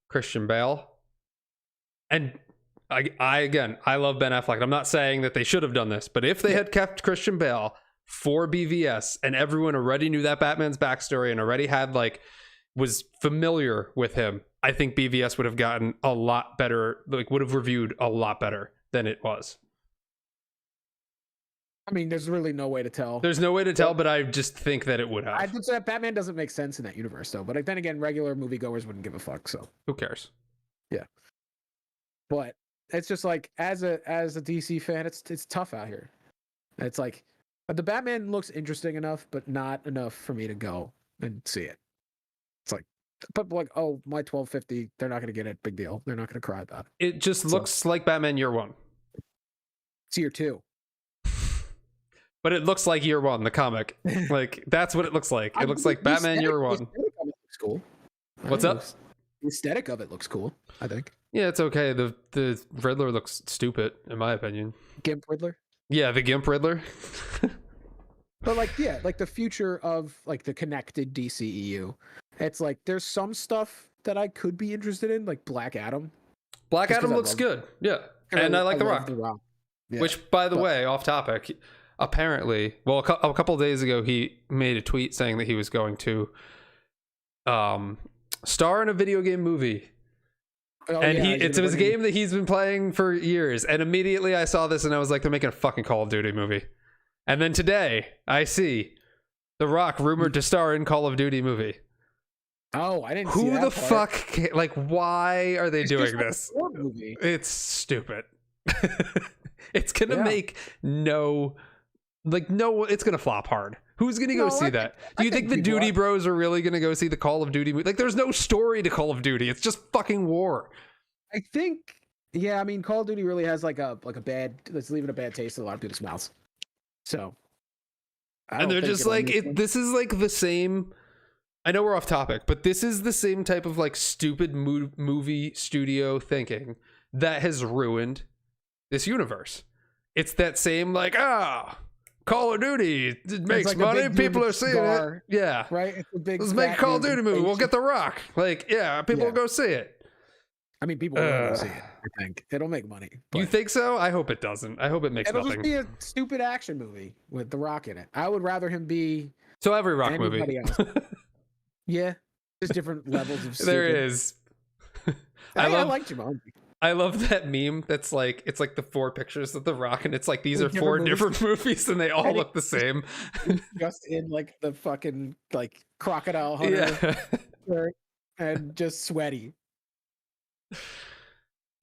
Christian Bale. And I love Ben Affleck. I'm not saying that they should have done this, but if they had kept Christian Bale for BVS and everyone already knew that Batman's backstory and already had was familiar with him, I think BVS would have gotten a lot better, would have reviewed a lot better than it was. I mean, there's really no way to tell. There's no way to tell, but I just think that it would have. I think that Batman doesn't make sense in that universe, though. But then again, regular moviegoers wouldn't give a fuck. So who cares? Yeah. But it's just like, as a DC fan, it's tough out here. It's like, the Batman looks interesting enough, but not enough for me to go and see it. It's like, but like, oh, my 1250, they're not going to get it. Big deal. They're not going to cry about it. It just looks like Batman Year One. It's Year Two. But it looks like Year One, the comic. Like, that's what it looks like. It looks like Batman Year One. The aesthetic of it looks cool. What's up? The aesthetic of it looks cool, I think. Yeah, it's okay. The Riddler looks stupid, in my opinion. Gimp Riddler? Yeah, the Gimp Riddler. But like, yeah, like the future of like the connected DCEU. It's like, there's some stuff that I could be interested in, like Black Adam. Black Adam looks good. Yeah. And I like The Rock. Yeah. Which, by the way, off topic, apparently, well, a couple of days ago, he made a tweet saying that he was going to star in a video game movie. Oh, and it was a game that he's been playing for years. And immediately I saw this and I was like, they're making a fucking Call of Duty movie. And then today I see The Rock rumored to star in Call of Duty movie. Oh, I didn't see Who that the part. fuck? Like, why are they It's doing just like a this? war movie. It's stupid. It's gonna Yeah. make no. It's gonna flop hard. Who's gonna go No, see I that? think- Do I you think think the people Duty are. Bros are really gonna go see the Call of Duty movie? Like, there's no story to Call of Duty. It's just fucking war. I think, yeah, I mean, Call of Duty really has like a bad, it's leaving a bad taste in a lot of people's mouths. So, I And don't they're think just it'll like, make them- this is like the same. I know we're off topic, but this is the same type of like stupid movie studio thinking that has ruined this universe. It's that same like, Call of Duty, it makes like a money, big dude people with are a seeing cigar, it. Yeah. right? It's a big Let's make a fat Call of dude Duty with movie. We'll face. get The Rock. Like, yeah, people will Yeah. go see it. I mean, people will go see it. I think it'll make money. You but think so? I hope it doesn't. I hope it makes it'll nothing. just be a stupid action movie with The Rock in it. I would rather him be So every Rock movie. anybody else. Yeah, there's different levels of stupid. There is. I love like Jumanji. I love that meme that's like, it's like the 4 pictures of The Rock, and it's like, these are With 4 different different movies, and they all And look the same. Just in like the fucking like crocodile hunter Yeah. shirt and just sweaty.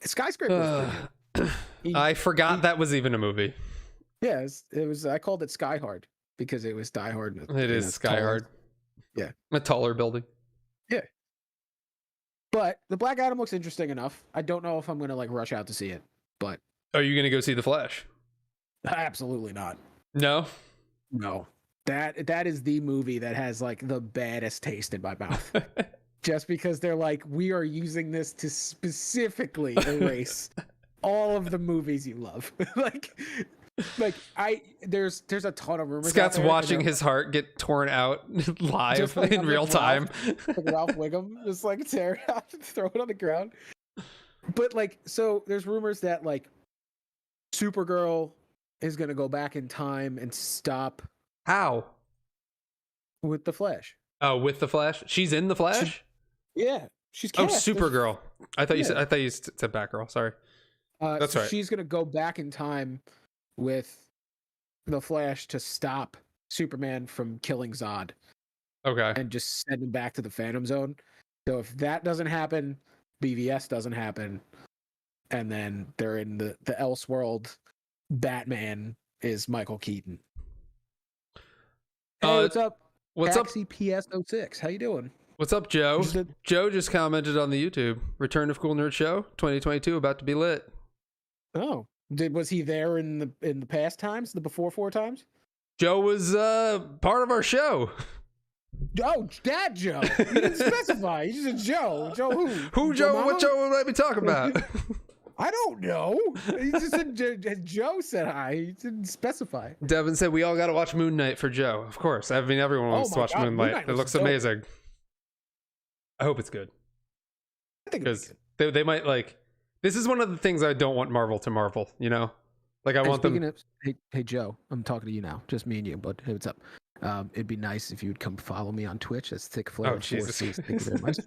Skyscraper was pretty good. He- I forgot that was even a movie. Yeah, it was. I called it Sky Hard because it was Die Hard. It is Sky Hard. Yeah. A taller building. But the Black Adam looks interesting enough. I don't know if I'm gonna like rush out to see it, but Are you going to go see The Flash? absolutely not. No? No, that is the movie that has like the baddest taste in my mouth. Just because they're like, we are using this to specifically erase all of the movies you love. like there's a ton of rumors. Scott's out there, watching and his heart get torn out live Just like in on real the time. like Ralph Wiggum just like tear it out and throw it on the ground. But like, so there's rumors that like Supergirl is gonna go back in time and stop How? with the Flash. Oh, with The Flash? She's in The Flash? Yeah, she's Oh, cast. Supergirl. I thought you said. Yeah. I thought you said Batgirl. Sorry. That's So right. she's gonna go back in time with the Flash to stop Superman from killing Zod Okay. and just send him back to the Phantom Zone. So if that doesn't happen, BVS doesn't happen, and then they're in the Elseworld. Batman is Michael Keaton. Hey, what's up? What's up? Taxi PS06. How you doing? What's up, Joe? Just a- Joe just commented on the YouTube. Return of Cool Nerd Show 2022 about to be lit. Oh, was he there in the past times, the before 4 times? Joe was part of our show. Oh, that Joe. You didn't specify. You just said Joe. Joe who? Who Joe? Mama? What Joe would I be talking about? I don't know. He just said Joe said hi. He didn't specify. Devin said we all got to watch Moon Knight for Joe. Of course. I mean, everyone wants Oh to my watch God, Moon Moon Knight. Knight It was looks dope. amazing. I hope it's good. I think it's Because good. they might like. This is one of the things I don't want Marvel to Marvel. You know, like I And want speaking them. of, hey Joe, I'm talking to you now, just me and you. But hey, what's up? It'd be nice if you would come follow me on Twitch. That's Thick Flair. Oh, Jesus. 4Cs. Thank you very much.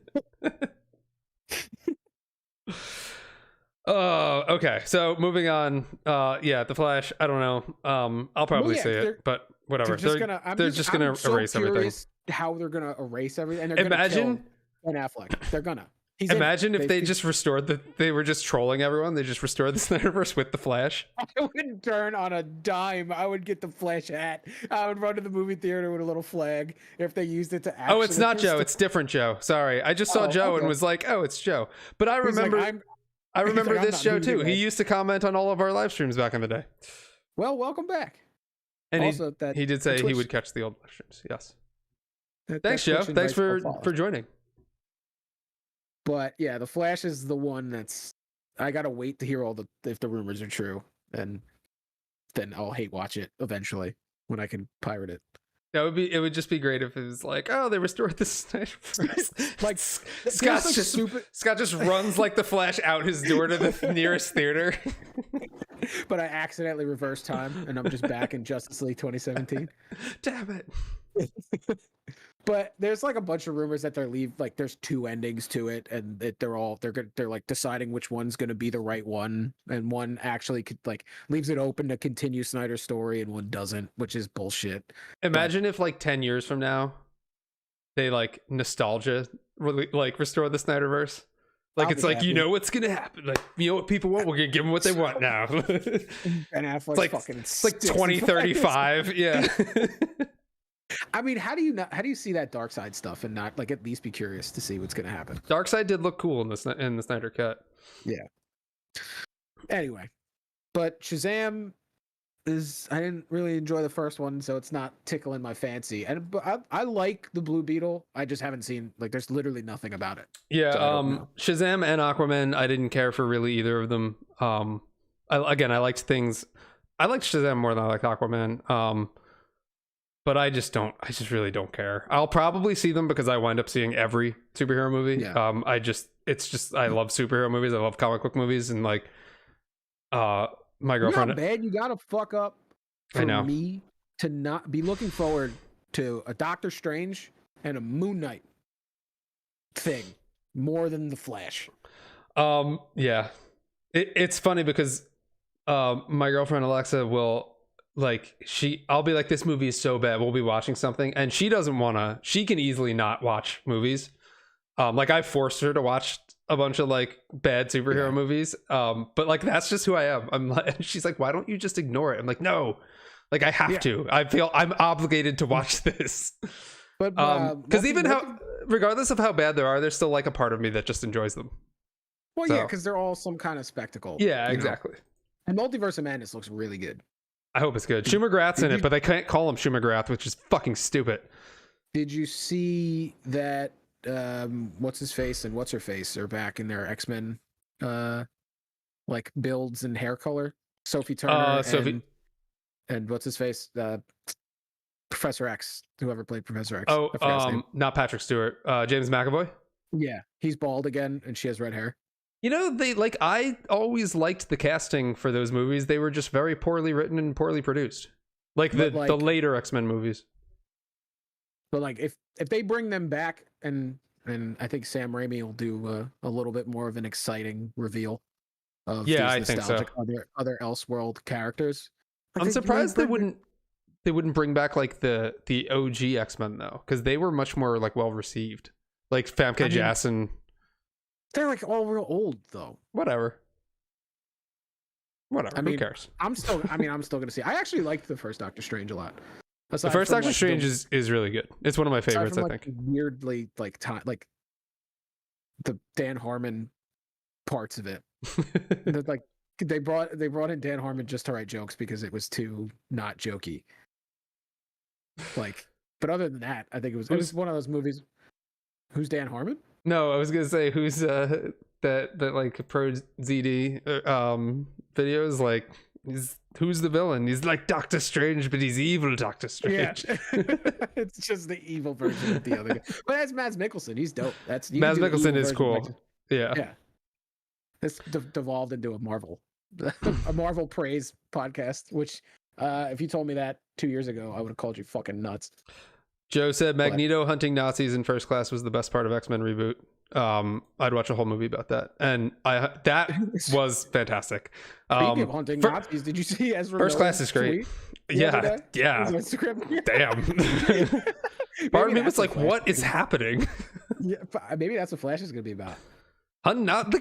Oh, okay. So moving on. Yeah, The Flash. I don't know. I'll probably yeah, see they're- it, but whatever. They're just gonna I'm so erase everything. How they're gonna erase everything? And they're Imagine- gonna kill Ben Affleck. They're gonna. He's in it. Imagine if they just restored they were just trolling everyone. They just restored the Snyderverse with The Flash. I wouldn't turn on a dime. I would get the Flash hat. I would run to the movie theater with a little flag if they used it to. Oh, it's not Joe. restore- It's different Joe. Sorry, I just saw Oh, Joe okay. and was like, "Oh, it's Joe." But I He's like, remember, I'm- I he's remember like, I'm this not Joe moving too. He away. used to comment on all of our live streams back in the day, Well, welcome back. and Also, that he did say he Twitch- would catch the old live streams. Yes. that Thanks, Twitch Joe. Thanks invites no follows. for joining. But yeah, the Flash is the one that's. I gotta wait to hear if the rumors are true, and then I'll hate watch it eventually when I can pirate it. It would just be great if it was like, oh, they restored the Snyderverse. Like, Scott just runs like the Flash out his door to the nearest theater. But I accidentally reversed time, and I'm just back in Justice League 2017. Damn it. But there's like a bunch of rumors that there's 2 endings to it, and that they're like deciding which one's gonna be the right one, and one actually could like leaves it open to continue Snyder's story, and one doesn't, which is bullshit. Imagine if like 10 years from now, they like nostalgia really like restore the Snyderverse. Like, it's like, happy. you know what's gonna happen. Like, you know what people want? We're gonna give them what they want now. And Affleck's like, fucking it's like 2035. Yeah. I mean, how do you see that dark side stuff and not like at least be curious to see what's gonna happen? Darkseid did look cool in the Snyder cut. Yeah. Anyway, but Shazam I didn't really enjoy the first one, so it's not tickling my fancy. But I like the Blue Beetle. I just haven't seen, like, there's literally nothing about it. Yeah, So Shazam and Aquaman, I didn't care for really either of them. I liked Shazam more than I liked Aquaman. But I just really don't care. I'll probably see them because I wind up seeing every superhero movie. Yeah. I love superhero movies. I love comic book movies, and like, my girlfriend. You know how bad you gotta fuck up for me to not be looking forward to a Doctor Strange and a Moon Knight thing more than the Flash. Yeah, it's funny because my girlfriend Alexa will I'll be like, this movie is so bad, we'll be watching something, and she can easily not watch movies. Like, I forced her to watch a bunch of like bad superhero movies, but like, that's just who I am. I'm like, she's like, why don't you just ignore it? I'm like, no, like, I have to. I feel I'm obligated to watch this. But because regardless of how bad there are, there's still like a part of me that just enjoys them. Well, yeah, because they're all some kind of spectacle. Yeah, exactly. And Multiverse of Madness looks really good. I hope it's good. Schumer Grath's in it, but they can't call him Schumer Grath, which is fucking stupid. Did you see that what's his face and what's her face are back in their X-Men like builds and hair color? Sophie Turner and what's his face? Professor X, whoever played Professor X. Not Patrick Stewart. James McAvoy. Yeah, he's bald again and she has red hair. You know, I always liked the casting for those movies. They were just very poorly written and poorly produced. Like the later X-Men movies. But like, if they bring them back, and I think Sam Raimi will do a little bit more of an exciting reveal of these nostalgic other Elseworld characters. I'm surprised they wouldn't bring back like the OG X-Men though, because they were much more like well received. Like Famke Janssen. They're like all real old though. Whatever. Who cares? I'm still gonna see. I actually liked the first Doctor Strange a lot. The first Doctor Strange is really good. It's one of my favorites, I think. Weirdly, like the Dan Harmon parts of it. Like, they brought in Dan Harmon just to write jokes because it was too not jokey. Like, but other than that, I think it was one of those movies. Who's Dan Harmon? No, I was gonna say who's that like pro ZD videos, like, who's the villain? He's like Doctor Strange, but he's evil Doctor Strange. Yeah. It's just the evil version of the other guy. But that's Mads Mikkelsen. He's dope. Mads Mikkelsen is cool. Yeah. This devolved into a Marvel praise podcast, which if you told me that 2 years ago, I would have called you fucking nuts. Joe said Magneto hunting Nazis in First Class was the best part of X-Men reboot. I'd watch a whole movie about that, and that was fantastic. Speaking of hunting Nazis, did you see Ezra First Class is great. Yeah. Damn. Part of me was like, what is happening? Yeah, maybe that's what Flash is going to be about. I'm not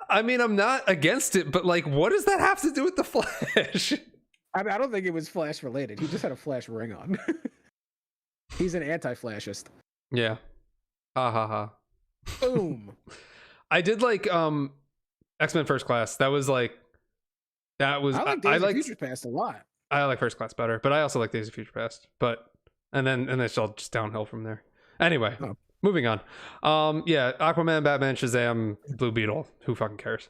I mean, I'm not against it, but like, what does that have to do with the Flash? I mean, I don't think it was Flash related. He just had a Flash ring on. He's an anti-Flashist. Yeah. Ha ha ha. Boom. I did like X-Men First Class. I like Days of Future Past a lot. I like First Class better, but I also like Days of Future Past. And then it's all just downhill from there. Anyway, moving on. Yeah, Aquaman, Batman, Shazam, Blue Beetle. Who fucking cares?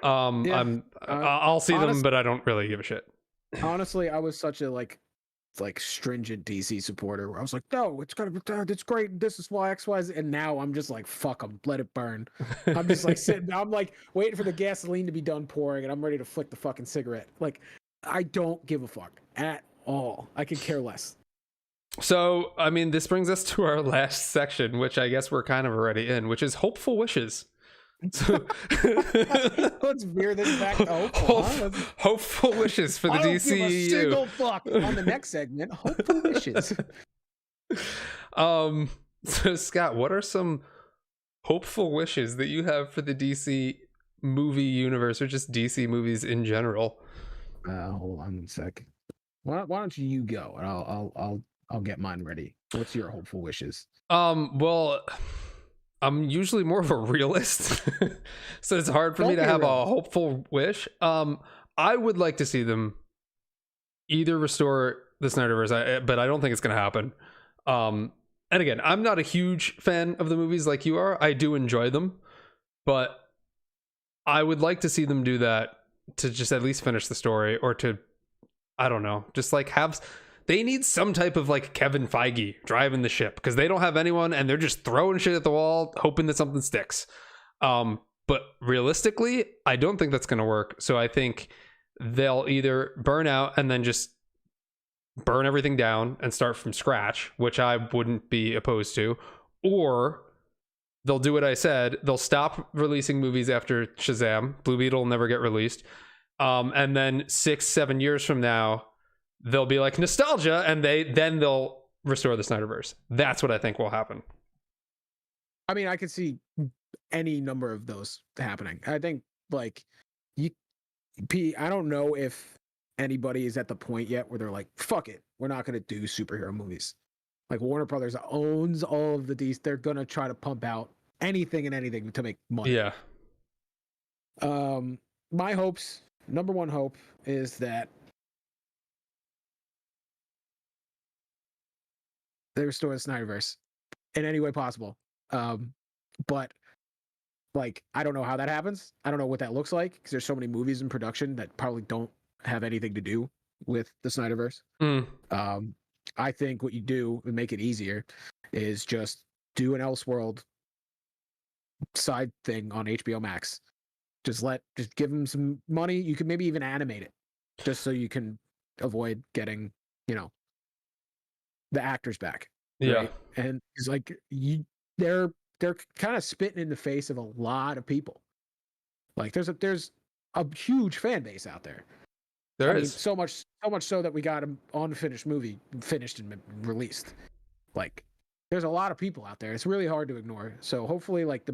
I'll see them, but I don't really give a shit. Honestly, I was such a like stringent DC supporter where I was like, no, it's great. This is why X, Y, Z. And now I'm just like, fuck them, let it burn. I'm just like I'm like waiting for the gasoline to be done pouring and I'm ready to flick the fucking cigarette. Like, I don't give a fuck at all. I could care less. So, I mean, this brings us to our last section, which I guess we're kind of already in, which is hopeful wishes. So let's veer this back to hopeful wishes for the DCEU. Give a single fuck on the next segment. Hopeful wishes. So Scott, what are some hopeful wishes that you have for the DC movie universe, or just DC movies in general? Hold on one sec. Why don't you go and I'll get mine ready. What's your hopeful wishes? Well, I'm usually more of a realist, so it's hard for Don't me to be a have a realist. hopeful wish. I would like to see them either restore the Snyderverse, but I don't think it's going to happen. And again, I'm not a huge fan of the movies like you are. I do enjoy them, but I would like to see them do that to just at least finish the story, or to, I don't know, just like have, they need some type of like Kevin Feige driving the ship, because they don't have anyone and they're just throwing shit at the wall hoping that something sticks. But realistically, I don't think that's going to work. So I think they'll either burn out and then just burn everything down and start from scratch, which I wouldn't be opposed to, or they'll do what I said. They'll stop releasing movies after Shazam. Blue Beetle will never get released. And then 6-7 years from now, they'll be like nostalgia, and they'll restore the Snyderverse. That's what I think will happen. I mean, I could see any number of those happening. I think like I don't know if anybody is at the point yet where they're like, fuck it, we're not going to do superhero movies. Like Warner Brothers owns all of the DC. They're going to try to pump out anything and anything to make money. Yeah. My hopes, number one hope is that they restore the Snyderverse in any way possible. But like, I don't know how that happens. I don't know what that looks like, because there's so many movies in production that probably don't have anything to do with the Snyderverse. I think what you do and make it easier is just do an Elseworld side thing on HBO Max. Just give them some money. You could maybe even animate it, just so you can avoid getting, the actors back. Yeah. Right? And it's like they're kind of spitting in the face of a lot of people. Like there's a huge fan base out there. There mean, is so much so that we got an unfinished movie finished and released. Like there's a lot of people out there. It's really hard to ignore. So hopefully like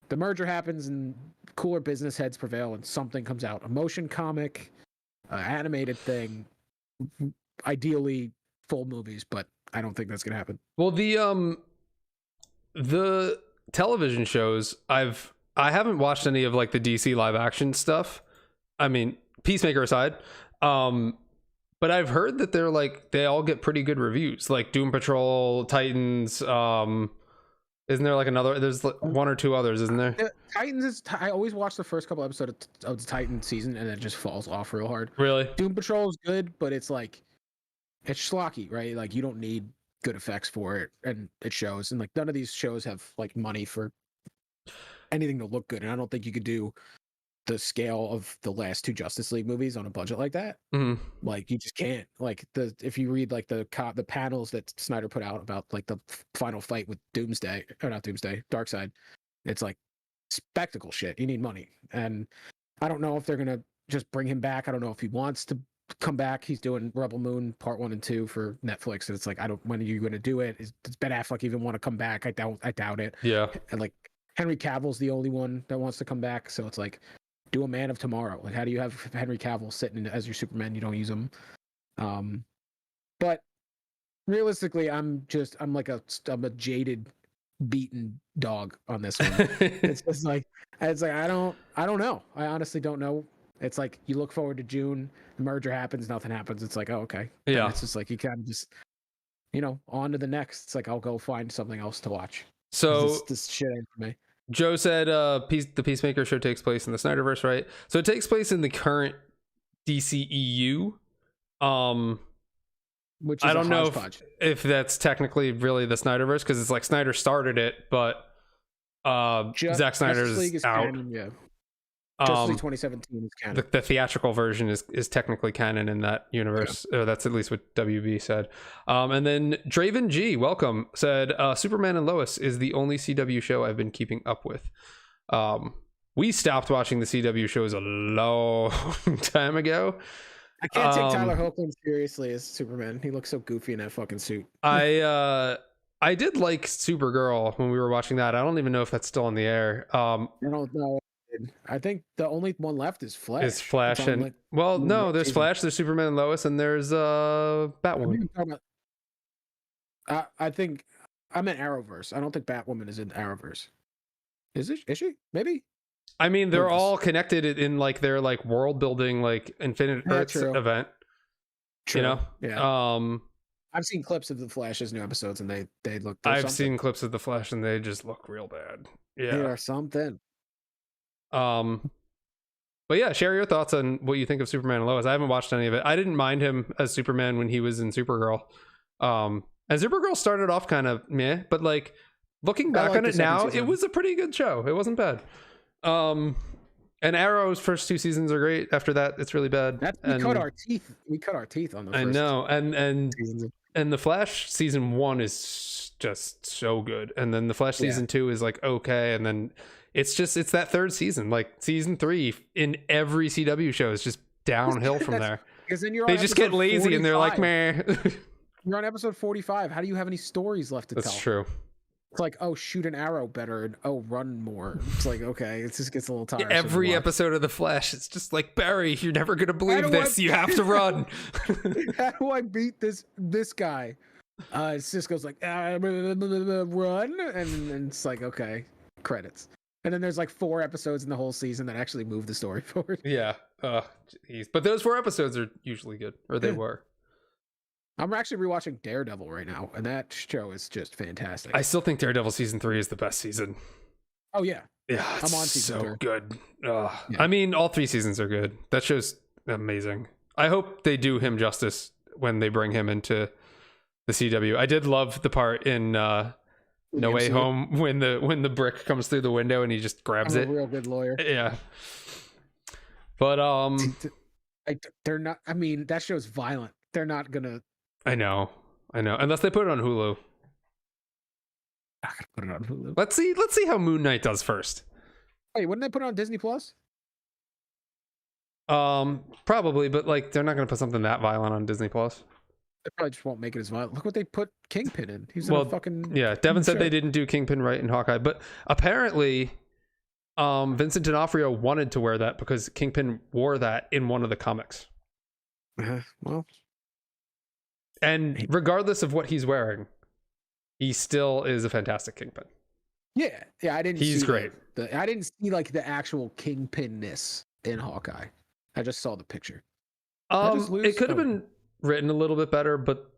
the merger happens and cooler business heads prevail and something comes out. A motion comic, animated thing, ideally full movies, but I don't think that's going to happen. Well, the television shows, I haven't watched any of like the DC live action stuff. I mean, Peacemaker aside, but I've heard that they all get pretty good reviews, like Doom Patrol, Titans. Isn't there like another? There's like one or two others, isn't there? Titans is. I always watch the first couple episodes of the Titan season, and it just falls off real hard. Really? Doom Patrol is good, but it's like it's schlocky, right? Like you don't need good effects for it, and it shows. And like none of these shows have like money for anything to look good, and I don't think you could do the scale of the last two Justice League movies on a budget like that. Mm-hmm. Like you just can't. Like if you read like the panels that Snyder put out about like the final fight with Doomsday, or not Doomsday, Darkseid, it's like spectacle shit. You need money, and I don't know if they're gonna just bring him back. I don't know if he wants to come back. He's doing Rebel Moon Part 1 and 2 for Netflix, and it's like when are you gonna do it? Does Ben Affleck even want to come back? I doubt it. Yeah. And like Henry Cavill's the only one that wants to come back, so it's like, do a Man of Tomorrow. Like, how do you have Henry Cavill sitting as your Superman? You don't use him. But realistically, I'm a jaded, beaten dog on this one. it's like I don't know. I honestly don't know. It's like you look forward to June, the merger happens, nothing happens. It's like, oh, okay. Yeah. And it's just like you kind of just, on to the next. It's like I'll go find something else to watch. So this shit ain't for me. Joe said the Peacemaker show takes place in the Snyderverse, right? So it takes place in the current DCEU. Which is I don't know if that's technically really the Snyderverse, because it's like Snyder started it, but Zack Snyder's out. Canon, yeah. Justice League 2017 is canon. The theatrical version is technically canon in that universe. Yeah. That's at least what WB said. And then Draven G, welcome, said Superman and Lois is the only CW show I've been keeping up with. We stopped watching the CW shows a long time ago. I can't take Tyler Hoechlin seriously as Superman. He looks so goofy in that fucking suit. I I did like Supergirl when we were watching that. I don't even know if that's still in the air. I don't know. I think the only one left is Flash. Is Flash It's on, and like, no, there's season. Flash, there's Superman and Lois, and there's I Batwoman. mean, I'm talking about- I think I'm in Arrowverse. I don't think Batwoman is in Arrowverse. Is it? Is she? Maybe. I mean, they're Focus. all connected in like their like world building, like Infinite Yeah, Earths true. event. True. You know, Yeah. I've seen clips of the Flash's new episodes, and they look. I've seen clips of the Flash, and they just look real bad. They Yeah. are something. But yeah, share your thoughts on what you think of Superman and Lois. I haven't watched any of it. I didn't mind him as Superman when he was in Supergirl. And Supergirl started off kind of meh, but like looking back on it now, it was a pretty good show. It wasn't bad. And Arrow's first 2 seasons are great. After that, it's really bad. We cut our teeth. We cut our teeth on the first. I know, and seasons. the Flash season 1 is just so good, and then the Flash season 2 is like okay, and then it's that third season, like season 3 in every CW show is just downhill from there. Because then they just get lazy 45. And they're like, meh. You're on episode 45. How do you have any stories left to tell? That's true. It's like, oh, shoot an arrow better, and oh, run more. It's like, okay, it just gets a little tired. Every episode of The Flash, it's just like, Barry, you're never gonna believe this. You have to run. How do I beat this guy? Cisco's like, run, and it's like, okay, credits. And then there's like 4 episodes in the whole season that actually move the story forward. Yeah, but those 4 episodes are usually good, or they were. I'm actually rewatching Daredevil right now, and that show is just fantastic. I still think Daredevil season 3 is the best season. Oh yeah, yeah, I'm on season 3. Good. Yeah. I mean, all 3 seasons are good. That show's amazing. I hope they do him justice when they bring him into the CW. I did love the part in No Way Home when the brick comes through the window and he just grabs it. A real good lawyer. Yeah. But they're not. I mean, that show's violent. They're not gonna. I know. Unless they put it on Hulu. I gotta put it on Hulu. Let's see how Moon Knight does first. Wait, wouldn't they put it on Disney Plus? Probably, but like they're not gonna put something that violent on Disney Plus. They probably just won't make it as violent. Look what they put Kingpin in. He's in a fucking. Yeah, Devin said they didn't do Kingpin right in Hawkeye, but apparently, Vincent D'Onofrio wanted to wear that because Kingpin wore that in one of the comics. Well. And regardless of what he's wearing, he still is a fantastic Kingpin. Yeah, I didn't. He's great. I didn't see like the actual Kingpin-ness in Hawkeye. I just saw the picture. It could have been written a little bit better, but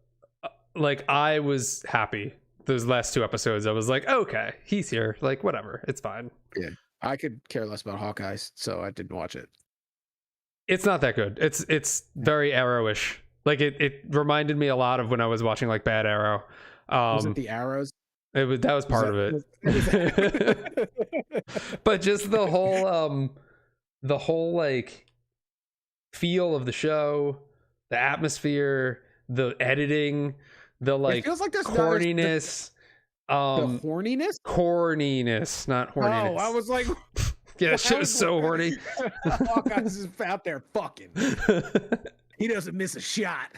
like I was happy those last 2 episodes. I was like, okay, he's here. Like whatever, it's fine. Yeah, I could care less about Hawkeye, so I didn't watch it. It's not that good. It's very Arrow-ish. Like it reminded me a lot of when I was watching like Bad Arrow. Was it the arrows? That was part of it. But just the whole like feel of the show, the atmosphere, the editing, the like, feels like corniness. The horniness? Corniness, not horniness. Oh, I was like, yeah, shit was so horny. Hawkeye's is out there fucking. He doesn't miss a shot.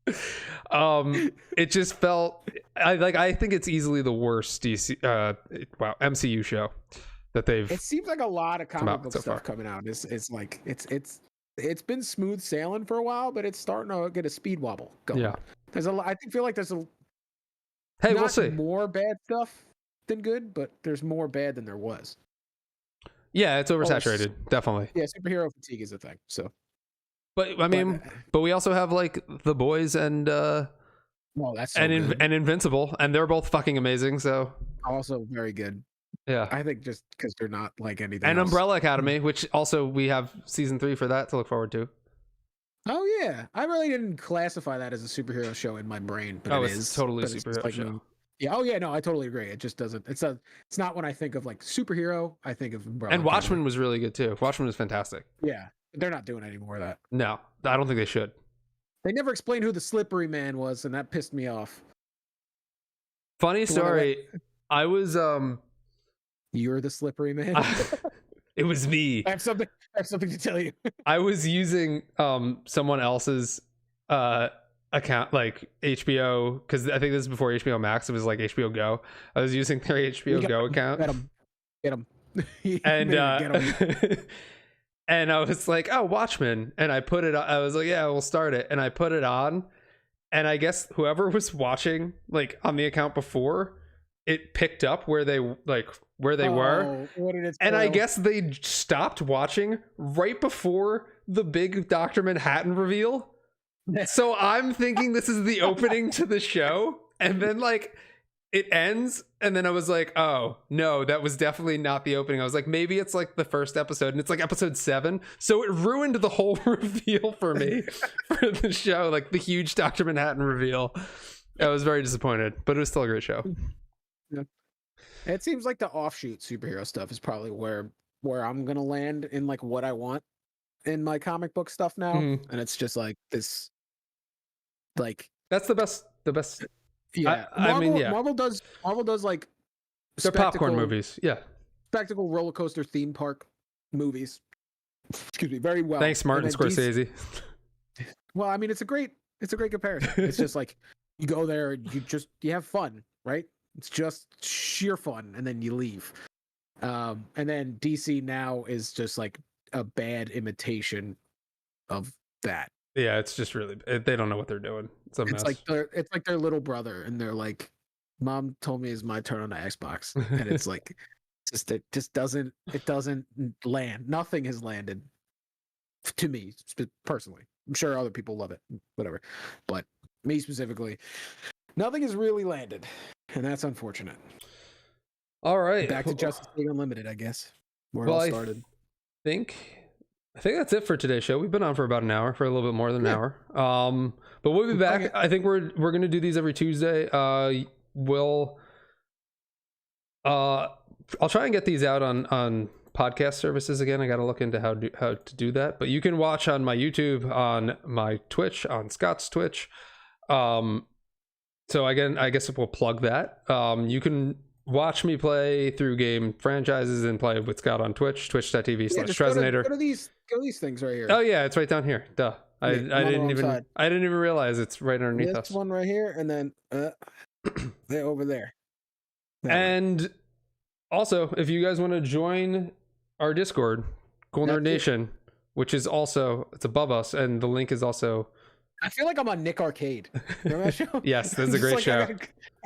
It just felt I think it's easily the worst MCU show that they've. It seems like a lot of comic book stuff coming out. It's like it's been smooth sailing for a while, but it's starting to get a speed wobble going. Yeah, I feel like there's a. Hey, we'll see. More bad stuff than good, but there's more bad than there was. Yeah, it's oversaturated, definitely. Yeah, superhero fatigue is a thing. So. But I mean, but we also have like The Boys and that's so and Invincible, and they're both fucking amazing. So also very good. Yeah, I think just because they're not like anything. And else. Umbrella Academy, which also we have season 3 for that to look forward to. Oh yeah, I really didn't classify that as a superhero show in my brain, but it's totally a superhero show. Yeah. Oh yeah, no, I totally agree. It just doesn't. It's not when I think of like superhero, I think of Umbrella. And Watchmen was really good too. Watchmen was fantastic. Yeah. They're not doing any more of that. No, I don't think they should. They never explained who the Slippery Man was, and that pissed me off. Funny story. I was You're the Slippery Man. It was me. I have something to tell you. I was using someone else's account, like HBO, because I think this is before HBO Max. It was like HBO Go. I was using their HBO Go account. Get him. And Get him. and I was like, oh, Watchmen, and I put it on. I was like, yeah, we'll start it, and I put it on, and I guess whoever was watching like on the account before, it picked up where they were, and I guess they stopped watching right before the big Dr. Manhattan reveal. So I'm thinking this is the opening to the show, and then like it ends, and then I was like, oh no, that was definitely not the opening. I was like, maybe it's like the first episode, and it's like episode 7, so it ruined the whole reveal for me for the show, like the huge Dr. Manhattan reveal. I was very disappointed, but it was still a great show. Yeah. It seems like the offshoot superhero stuff is probably where I'm gonna land in like what I want in my comic book stuff now, and it's just like this, like that's the best. Yeah, I mean, yeah. Marvel does like they're popcorn movies. Yeah, spectacle roller coaster theme park movies. Excuse me, very well. Thanks, Martin Scorsese. Well, I mean, it's a great comparison. It's just like you go there, you have fun, right? It's just sheer fun, and then you leave. And then DC now is just like a bad imitation of that. Yeah, it's just really, they don't know what they're doing. It's a mess. It's like their little brother, and they're like, "Mom told me it's my turn on the Xbox," and it's like, it doesn't land. Nothing has landed to me personally. I'm sure other people love it, whatever, but me specifically, nothing has really landed, and that's unfortunate. All right, back to Justice League Unlimited, I guess. Where it all started. I think that's it for today's show. We've been on for about an hour, for a little bit more than an hour. But we'll be back. I think we're going to do these every Tuesday. I'll try and get these out on podcast services again. I got to look into how to do that. But you can watch on my YouTube, on my Twitch, on Scott's Twitch. So again, I guess we'll plug that. You can watch me play through game franchises and play with Scott on Twitch, twitch.tv/Trezinator. Go to these things right here. Oh yeah, it's right down here. Duh. I didn't even realize it's right underneath us. This one right here, and then they're over there. And also, if you guys want to join our Discord, Cool Nerd Nation, which is also, it's above us, and the link is also. I feel like I'm on Nick Arcade. Remember that show? Yes, that's a great show.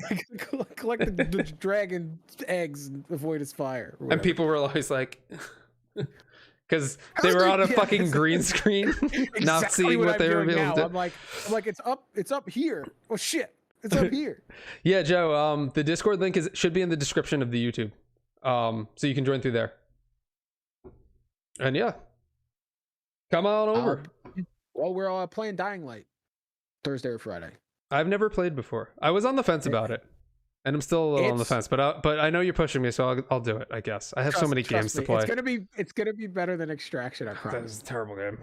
I gotta collect the dragon eggs and avoid its fire. And people were always like, because they were on a fucking green screen, exactly not seeing what they were able to. I'm like, it's up here. Oh shit, it's up here. Yeah, Joe. The Discord link should be in the description of the YouTube, so you can join through there. And yeah, come on over. Well, we're all playing Dying Light Thursday or Friday. I've never played before. I was on the fence about it, and I'm still a little on the fence. But I know you're pushing me, so I'll do it. I guess I have so many games to play. It's gonna be better than Extraction. I promise. That's a terrible game.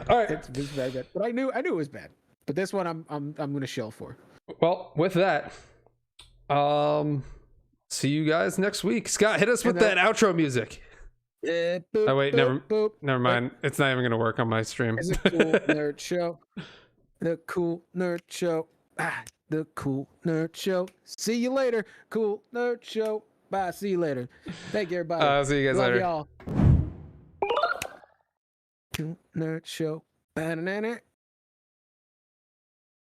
All right, it's very bad. But I knew it was bad. But this one, I'm gonna shill for. Well, with that, see you guys next week. Scott, hit us with that outro music. Boop, oh wait, boop, never mind. It's not even gonna work on my stream. It's a cool nerd show. The Cool Nerd Show. The Cool Nerd Show. See you later. Cool Nerd Show. Bye. See you later. Thank you, everybody. See you guys later. Love y'all. Cool Nerd Show. Ba-na-na-na.